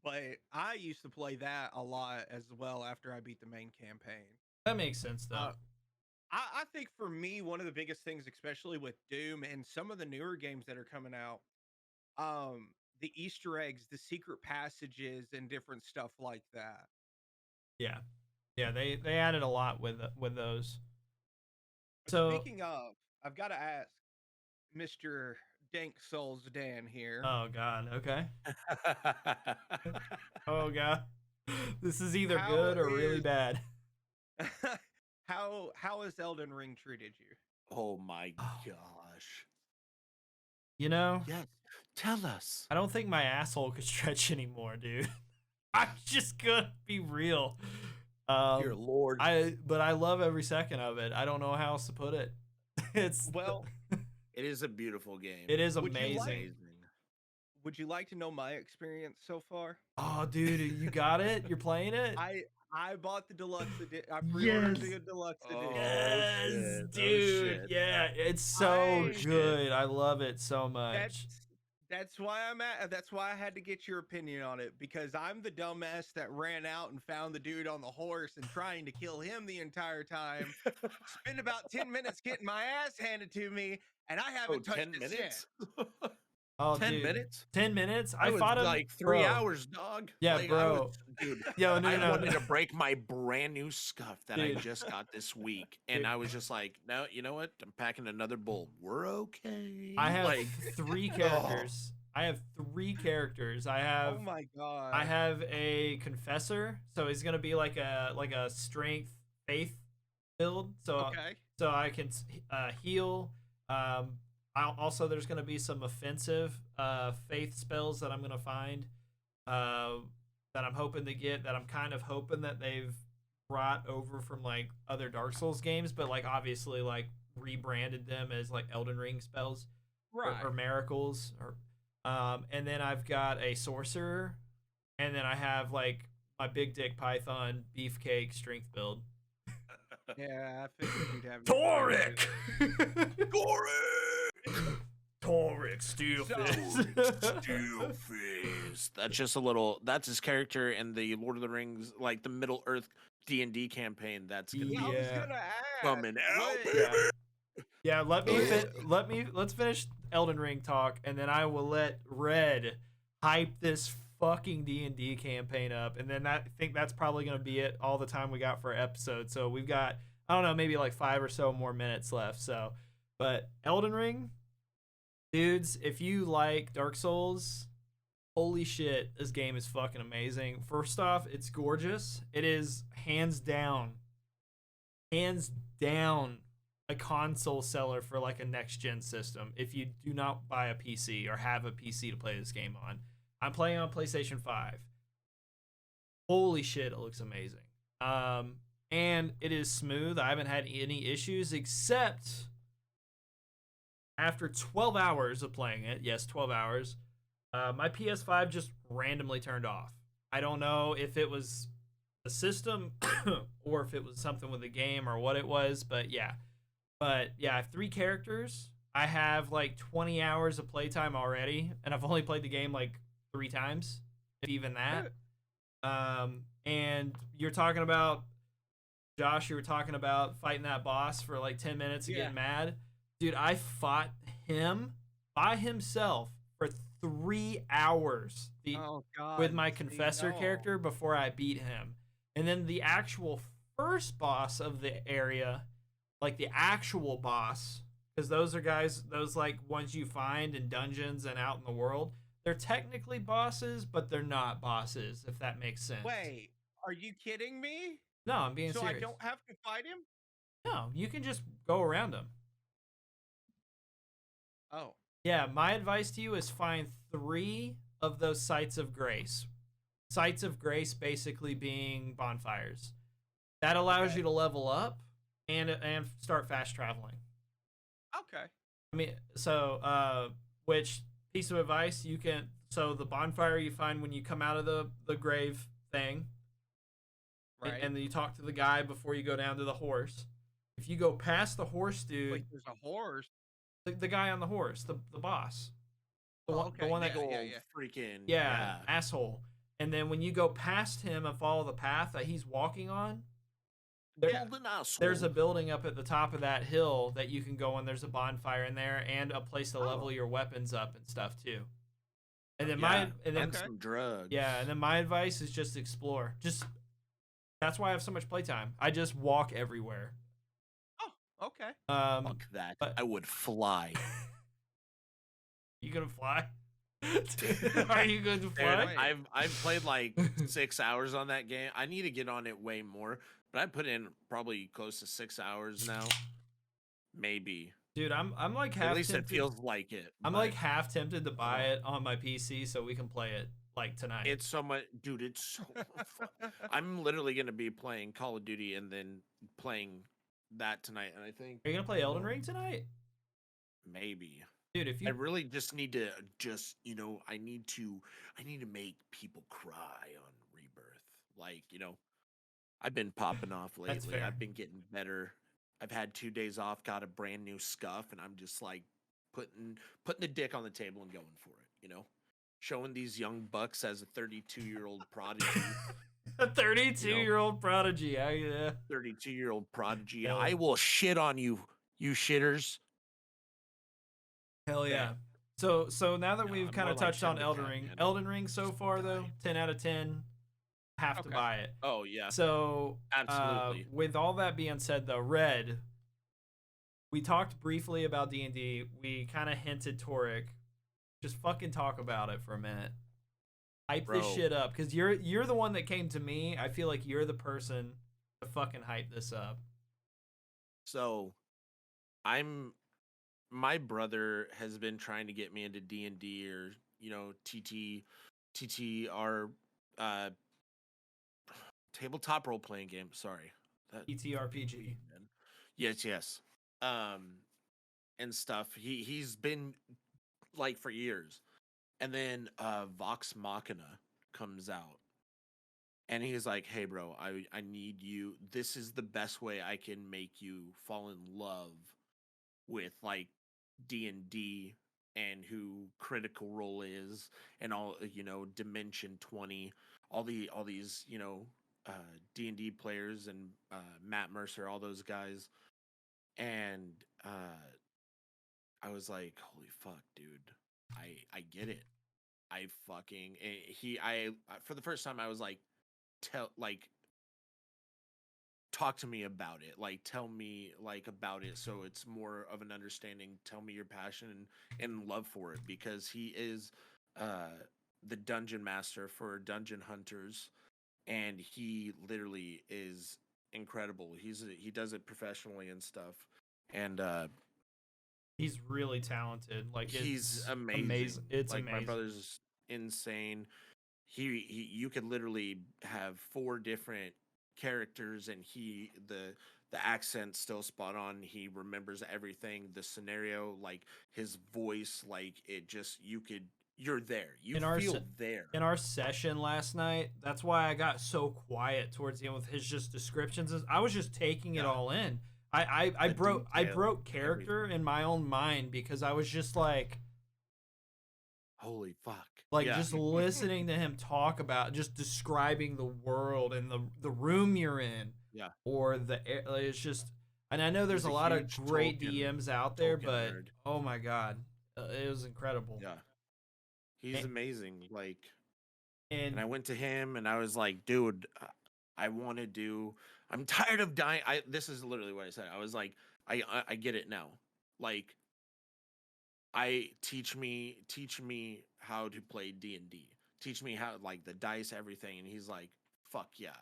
But I used to play that a lot as well after I beat the main campaign. That makes sense though. I think for me, one of the biggest things, especially with Doom and some of the newer games that are coming out, the Easter eggs, the secret passages, and different stuff like that. Yeah, they added a lot with those. So Speaking of, I've got to ask Mr. Dank Souls Dan here. oh god, okay. Oh god, this is either How good or really is- bad. How has Elden Ring treated you? Oh my Oh. gosh. You know, Yes. Tell us. I don't think my asshole could stretch anymore, dude. I'm just gonna be real. Dear Lord. But I love every second of it. I don't know how else to put it. It's Well, It is a beautiful game. it is Would you like- amazing. would you like to know my experience so far? Oh, dude, you got it. You're playing it. I bought the deluxe edition. I pre-ordered Yes. the deluxe Oh, edition. Yes, shit. Oh, dude. shit. Yeah, it's so I- good. I love it so much. That's why I'm at. That's why I had to get your opinion on it, because I'm the dumbass that ran out and found the dude on the horse and trying to kill him the entire time. Spent about 10 minutes getting my ass handed to me, and I haven't touched 10 it minutes? Oh, 10 dude. minutes? 10 minutes. I I was fought him like 3 bro. hours, dog. Yeah, like, bro. Dude, Yo, no, I no, wanted no. to break my brand new scuff that Dude. I just got this week. And Dude. I was just like, no, you know what? I'm packing another bowl. We're okay. I have like, 3 characters. I have 3 characters. I have Oh my god! I have a confessor, so he's gonna be like a strength faith build. So I can heal. Also there's gonna be some offensive faith spells that I'm gonna find that I'm hoping to get. That I'm kind of hoping that they've brought over from like other Dark Souls games, but like obviously like rebranded them as like Elden Ring spells or miracles or. And then I've got a sorcerer, and then I have like my big dick python beefcake strength build. Yeah, I figured you'd have Toric! Toric! Steelfist. Steelfist. That's just a little. That's his character in the Lord of the Rings, like the Middle Earth D&D campaign. That's gonna Yeah, I was Yeah. gonna ask. coming out. what- baby. Yeah, let's finish Elden Ring talk, and then I will let Red hype this fucking D&D campaign up, and then I think that's probably gonna be it. All the time we got for an episode, so we've got I don't know maybe like 5 or so more minutes left. So, but Elden Ring, dudes, if you like Dark Souls, holy shit, this game is fucking amazing. First off, it's gorgeous. It is hands down a console seller for like a next gen system if you do not buy a PC or have a PC to play this game on. I'm playing on PlayStation 5. Holy shit, it looks amazing. And it is smooth. I haven't had any issues except after 12 hours of playing it. Yes, 12 hours. My PS5 just randomly turned off. I don't know if it was the system or if it was something with the game or what it was, but yeah. But yeah, I have 3 characters. I have like 20 hours of playtime already, and I've only played the game like 3 times, if even that. And you're talking about, Josh, you were talking about fighting that boss for like 10 minutes and getting mad. Dude, I fought him by himself for 3 hours with my confessor character before I beat him. And then the actual first boss of the area, like the actual boss, because those are guys, those like ones you find in dungeons and out in the world, they're technically bosses, but they're not bosses, if that makes sense. Wait, are you kidding me? No, I'm being So serious. I don't have to fight him? No, you can just go around them. Oh. Yeah, my advice to you is find 3 of those sites of grace. Sites of grace basically being bonfires. That allows you to level up and start fast traveling. Okay. I mean, so which piece of advice you can, so the bonfire you find when you come out of the grave thing, Right. and then you talk to the guy before you go down to the horse. If you go past the horse dude, Wait, there's a horse. the guy on the horse, the boss, the one that freaking asshole. And then when you go past him and follow the path that he's walking on, there's a building up at the top of that hill that you can go on. There's a bonfire in there and a place to level your weapons up and stuff too. And then some drugs. Yeah, and then my advice is just explore. That's why I have so much playtime. I just walk everywhere. Oh, okay. Fuck that. I would fly. You gonna fly? Are you going to fly? I've played like 6 hours on that game. I need to get on it way more, but I put in probably close to 6 hours now. Maybe. Dude, I'm like half at least tempted. It feels like it. I'm like half tempted to buy it on my PC so we can play it like tonight? It's so much, dude. It's so fun. I'm literally gonna be playing Call of Duty and then playing that tonight. And I think Are you gonna play Elden Ring tonight? maybe. Dude, if I you really just need to I need to make people cry on Rebirth. Like, I've been popping off That's lately. fair. I've been getting better. I've had 2 days off, got a brand new scuff, and I'm just like putting the dick on the table and going for it. Showing these young bucks as a 32-year-old prodigy. A 32-year-old prodigy. Yeah. 32-year-old prodigy. Hell, I will shit on you, you shitters. hell Okay. yeah. So now that No, we've I'm kind more of like touched 10 on to Elden 10, Ring, man. Elden Ring so Just far though, die. 10 out of 10, have to Okay. buy it. Oh yeah, So absolutely. with all that being said, though, Red, we talked briefly about D&D. We kind of hinted Toric. Just fucking talk about it for a minute. Hype this Bro. shit up, because you're the one that came to me. I feel like you're the person to fucking hype this up. So, my brother has been trying to get me into D&D or, TTR, uh tabletop role playing game. Sorry. That TTRPG. man. Yes. Um and stuff. He's been like for years. And then Vox Machina comes out. And he's like, "Hey bro, I need you. This is the best way I can make you fall in love with like D&D and who Critical Role is and all, Dimension 20, all these, uh D&D players and Matt Mercer, all those guys." And I was like, "Holy fuck, dude. I get it. I fucking for the first time I was like, tell like talk to me about it, like tell me like about it so it's more of an understanding. Tell me your passion and love for it, because he is uh the dungeon master for Dungeon Hunters, and he literally is incredible. He does it professionally and stuff, and He's really talented. Like, he's it's amazing. It's Like, my amazing. brother's insane. He you could literally have 4 different characters, and the accent's still spot on. He remembers everything, the scenario, like his voice, like it just you're there. You In our feel there. in our session last night, that's why I got so quiet towards the end with his just descriptions. I was just taking it Yeah. all in. I The broke detail, character in my own mind, because I was just like Holy fuck. like Yeah. just listening to him talk about, just describing the world and the room you're in, Yeah. or the air. Like, it's just, and I know there's He's a a lot of huge great Tolkien- DMs out there, Tolkien but nerd. oh my god, it was incredible. Yeah. He's And, amazing. Like, and and I went to him and I was like, "Dude, I want to do. I'm tired of dying." This is literally what I said. I was like, I get it now. Like, I teach me how to play D&D. Teach me how, like, the dice, everything." And he's like, "Fuck yeah."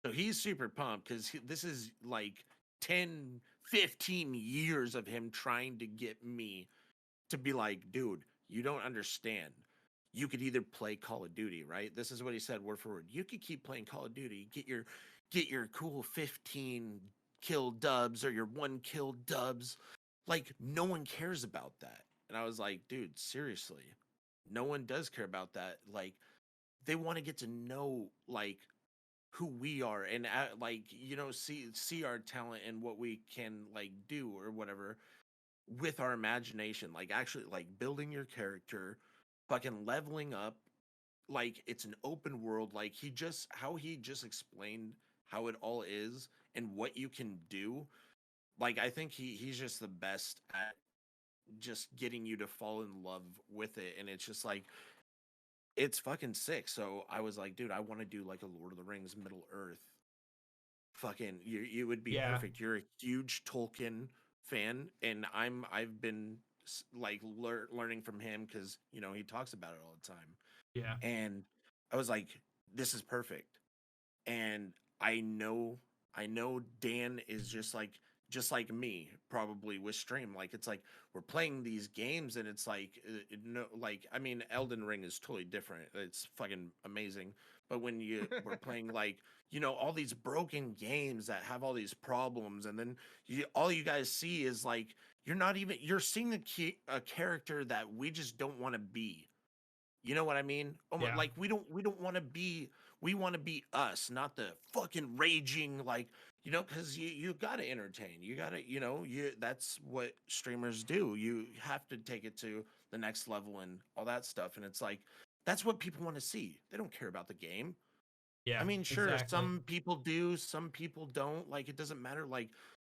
So he's super pumped because this is like 10, 15 years of him trying to get me to be like, "Dude, you don't understand. You could either play Call of Duty, right?" This is what he said word for word. "You could keep playing Call of Duty, get your cool 15 kill dubs or your 1 kill dubs. Like, no one cares about that." And I was like, "Dude, seriously. No one does care about that. Like, they want to get to know, like, who we are, and like, see our talent and what we can like do or whatever with our imagination, like actually like building your character, fucking leveling up. Like, it's an open world. Like, he just explained how it all is and what you can do. Like, I think he's just the best at just getting you to fall in love with it, and it's just like, it's fucking sick. So I was like, "Dude, I want to do like a Lord of the Rings Middle Earth. Fucking, you would be yeah, perfect. You're a huge Tolkien fan, and I've been like learning from him because he talks about it all the time." yeah. And I was like, "This is perfect." And I know Dan is just like just like me probably with stream. Like it's like we're playing these games and it's like no, like I mean Elden Ring is totally different. It's fucking amazing. But when you we're playing like all these broken games that have all these problems, and then all you guys see is like you're seeing a character that we just don't want to be. You know what I mean? Yeah. Like we don't want to be, we want to be us, not the fucking raging like because you got to entertain. You got to that's what streamers do. You have to take it to the next level and all that stuff. And it's like that's what people want to see. They don't care about the game. Yeah. I mean, sure, Exactly. some people do, some people don't. Like it doesn't matter. Like,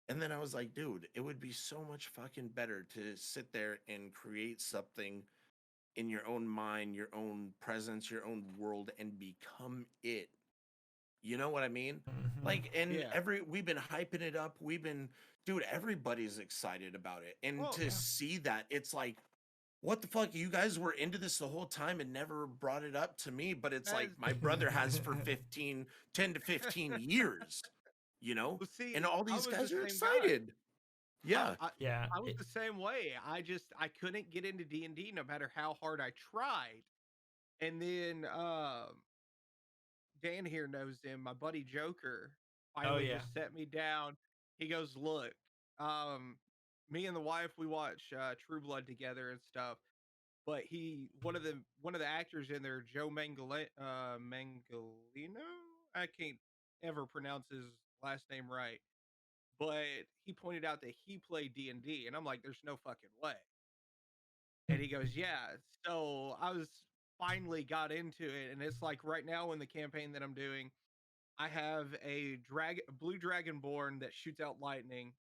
and then I was like, dude, it would be so much fucking better to sit there and create something in your own mind, your own presence, your own world, and become it. You know what I mean? Mhm. Like, and Yeah. we've been hyping it up. Dude, everybody's excited about it. And Well, to see that, it's like, what the fuck? You guys were into this the whole time and never brought it up to me. But it's like as my brother has for 10 to 15 years, well, see, and all I these was the guys are same guy. excited. Yeah. Yeah. I was the same way. I couldn't get into D&D no matter how hard I tried. And then Dan here knows him, my buddy Joker finally yeah. just set me down. He goes, "Look, um me and the wife, we watch True Blood together and stuff. But one of the actors in there, Joe Mangalino, I can't ever pronounce his last name right, but he pointed out that he played D&D, and I'm like, there's no fucking way. And he goes, yeah. So I was finally got into it, and it's like right now in the campaign that I'm doing, I have a blue dragonborn that shoots out lightning,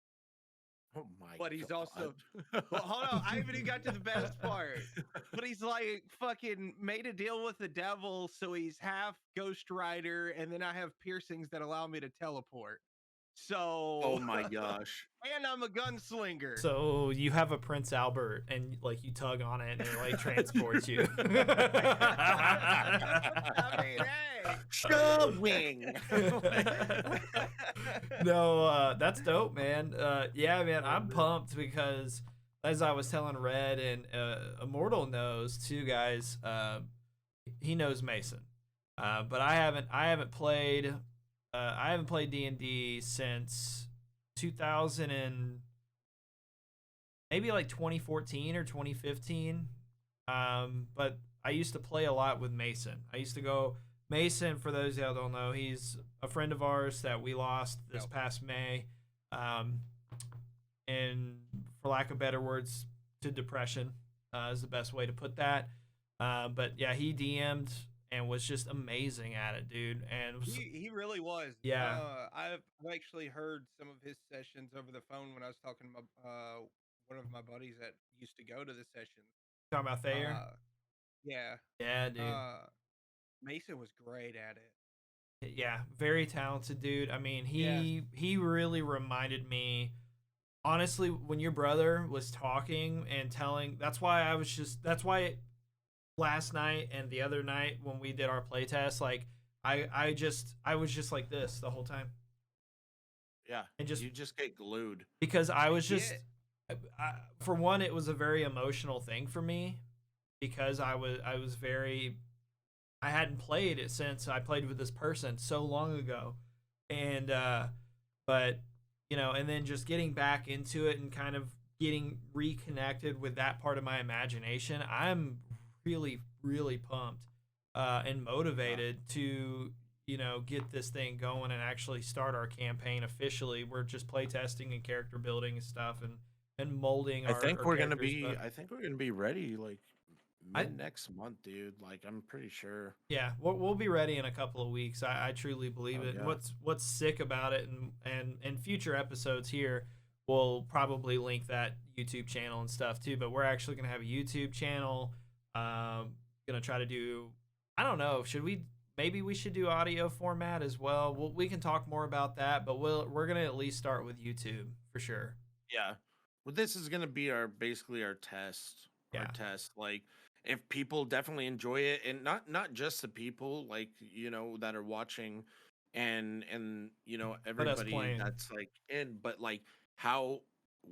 Oh my but he's also god. well, hold on, I haven't even got to the best part. But he's like fucking made a deal with the devil, so he's half Ghost Rider, and then I have piercings that allow me to teleport. Oh So my gosh. and I'm a gunslinger. So you have a Prince Albert, and like you tug on it, and it like transports you. I mean, hey. Showing. No, that's dope, man. Yeah, man, I'm pumped because as I was telling Red and Immortal knows too, guys. He knows Mason, but I haven't played D&D since 2000 and maybe like 2014 or 2015. But I used to play a lot with Mason. I used to go Mason. For those that don't know, he's a friend of ours that we lost this past May, and for lack of better words, to depression is the best way to put that. But yeah, he DM'd and was just amazing at it, dude. And was, He really was. Yeah. I've actually heard some of his sessions over the phone when I was talking to one of my buddies that used to go to the sessions. talking about Thayer. Yeah. Yeah, dude. Mason was great at it. Yeah, very talented dude. I mean, he really reminded me, honestly, when your brother was talking and telling. That's why last night and the other night when we did our playtest, like I was just like this the whole time. Yeah, and you just get glued because I was just for one, it was a very emotional thing for me because I was very. I hadn't played it since I played with this person so long ago, and but and then just getting back into it and kind of getting reconnected with that part of my imagination. I'm really, really pumped and motivated to get this thing going and actually start our campaign officially. We're just playtesting and character building and stuff and molding. I think we're gonna be. but I think we're gonna be ready like next month, dude. Like I'm pretty sure. Yeah, we'll be ready in a couple of weeks. I truly believe it. Yeah. What's sick about it, and future episodes here, we'll probably link that YouTube channel and stuff too. But we're actually gonna have a YouTube channel. Gonna try to do. I don't know. Maybe we should do audio format as well. We can talk more about that, but we're gonna at least start with YouTube for sure. Yeah. Well, this is gonna be basically our test. Yeah. Our test. Like if people definitely enjoy it, and not just the people like that are watching, and everybody that's like in, but like how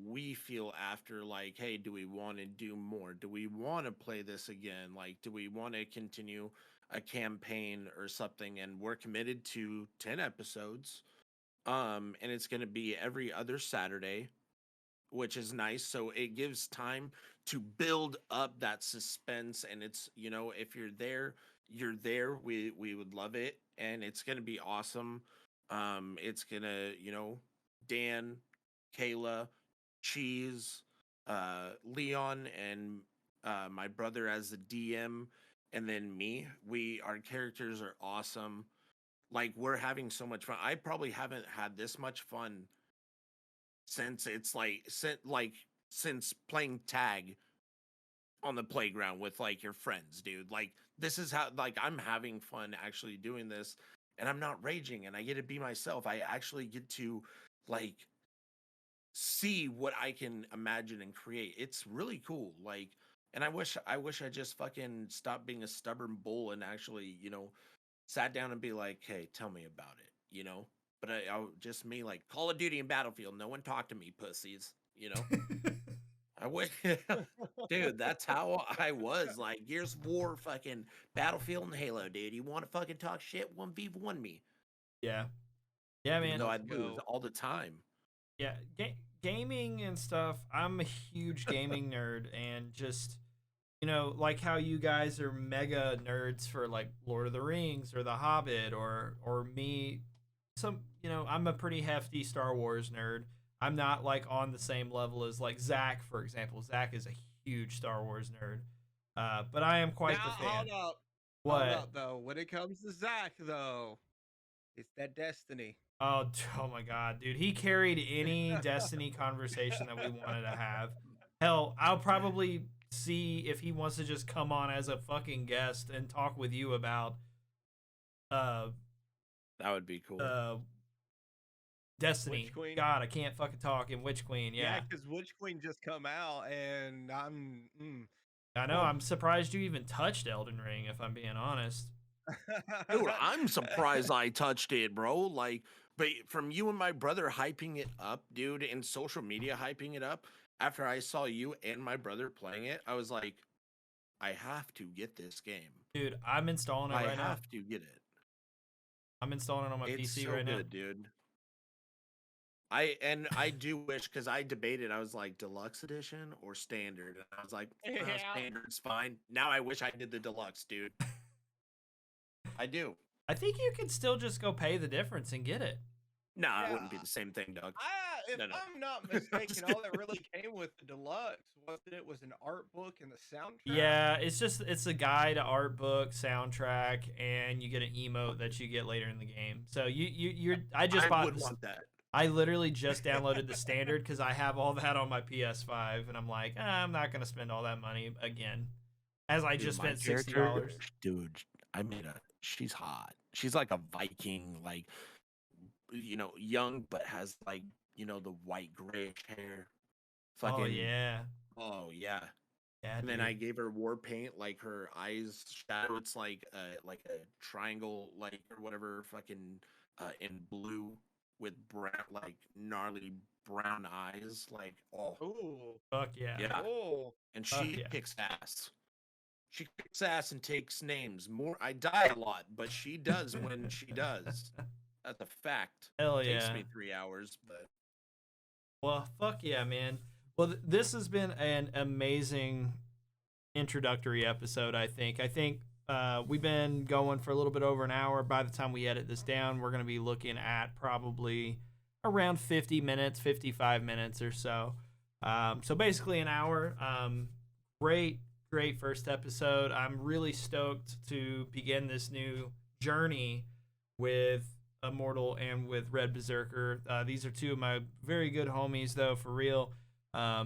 we feel after, like, hey, do we want to do more? Do we want to play this again? Like, do we want to continue a campaign or something? And we're committed to 10 episodes. And it's going to be every other Saturday, which is nice. So it gives time to build up that suspense. And it's, if you're there, you're there. We would love it. And it's gonna be awesome. It's gonna, Dan, Kayla, Cheese, Leon, and my brother as the DM, and then me. Our characters are awesome. Like, we're having so much fun. I probably haven't had this much fun since since playing tag on the playground with like your friends, dude. Like, this is how, like, I'm having fun actually doing this, and I'm not raging, and I get to be myself. I actually get to, like, see what I can imagine and create. It's really cool. Like, and I wish I just fucking stopped being a stubborn bull and actually, sat down and be like, hey, tell me about it. But I just me, like, Call of Duty and Battlefield. No one talk to me, pussies. I wish, dude. That's how I was. Like, Gears of War, fucking Battlefield, and Halo, dude. You want to fucking talk shit? 1v1 me. Yeah. Yeah, Even man. though I'd lose all the time. Yeah, gaming and stuff. I'm a huge gaming nerd, and just like how you guys are mega nerds for like Lord of the Rings or The Hobbit, or me. I'm a pretty hefty Star Wars nerd. I'm not like on the same level as like Zach, for example. Zach is a huge Star Wars nerd, but I am quite Now, the fan. hold What? up, though. When it comes to Zach, though, it's that Destiny. Oh my God, dude. He carried any Destiny conversation that we wanted to have. Hell, I'll probably see if he wants to just come on as a fucking guest and talk with you about that would be cool. Destiny. Witch Queen? God, I can't fucking talk in Witch Queen. Yeah, because Witch Queen just come out, and I know. I'm surprised you even touched Elden Ring, if I'm being honest. Dude, I'm surprised I touched it, bro. Like, but from you and my brother hyping it up, dude, and social media hyping it up, after I saw you and my brother playing it, I was like, I have to get this game. Dude, I'm installing it right now. I have to get it. I'm installing it on my PC right now. It's so good, dude. I do wish, because I debated, I was like, deluxe edition or standard, and I was like, standard's fine. Now I wish I did the deluxe, dude. I do. I think you could still just go pay the difference and get it. No, it wouldn't be the same thing, Doug. If I'm not mistaken, all that really came with the deluxe was an art book and the soundtrack. Yeah, it's a guide, art book, soundtrack, and you get an emote that you get later in the game. So I want that. I literally just downloaded the standard because I have all that on my PS5, and I'm like, I'm not gonna spend all that money again, as I just spent $60. Dude, she's hot. She's like a Viking, like, young, but has like, the white grayish hair. Fucking, oh yeah. Oh yeah. Yeah. And then I gave her war paint, like her eyes shadow. It's like a triangle, like, or whatever, fucking in blue with brown, like gnarly brown eyes. Like, oh. Ooh. Fuck yeah. Yeah. Oh. And she kicks ass. She kicks ass and takes names. I die a lot, but she does when she does. That's a fact. Hell yeah. It takes me 3 hours, but. Well, fuck yeah, man. Well, this has been an amazing introductory episode, I think. We've been going for a little bit over an hour. By the time we edit this down, we're going to be looking at probably around 50 minutes, 55 minutes or so. So basically an hour. Great first episode. I'm really stoked to begin this new journey with Immortal and with Red Berserker. These are two of my very good homies, though, for real. For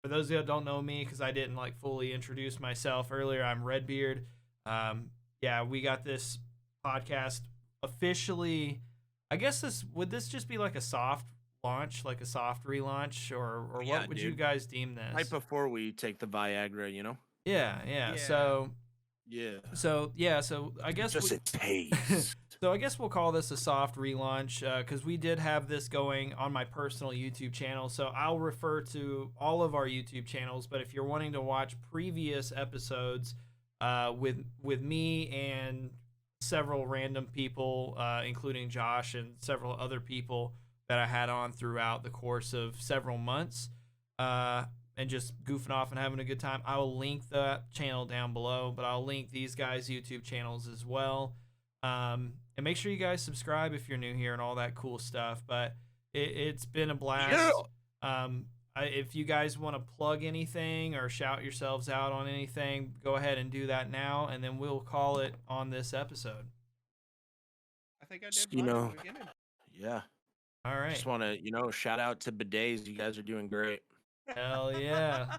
those that don't know me, because I didn't like fully introduce myself earlier, I'm Redbeard. Yeah, we got this podcast officially. I guess would this just be like a soft launch, like a soft relaunch, or what would you guys deem this? Right before we take the Viagra, Yeah. So I guess just a taste. So I guess we'll call this a soft relaunch because we did have this going on my personal YouTube channel. So I'll refer to all of our YouTube channels. But if you're wanting to watch previous episodes with me and several random people, including Josh and several other people that I had on throughout the course of several months, and just goofing off and having a good time, I will link that channel down below. But I'll link these guys' YouTube channels as well. And make sure you guys subscribe if you're new here and all that cool stuff. But it's been a blast. Yeah. If you guys want to plug anything or shout yourselves out on anything, go ahead and do that now, and then we'll call it on this episode. I think I Just, did you mine know, at the beginning. Yeah. All right. Just want to, shout out to bidets. You guys are doing great. Hell yeah.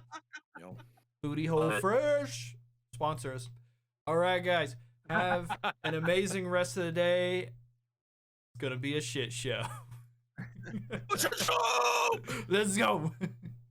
You know. Booty Hole Fresh. Sponsor us. All right, guys. Have an amazing rest of the day. It's going to be a shit show. What's your show? Let's go.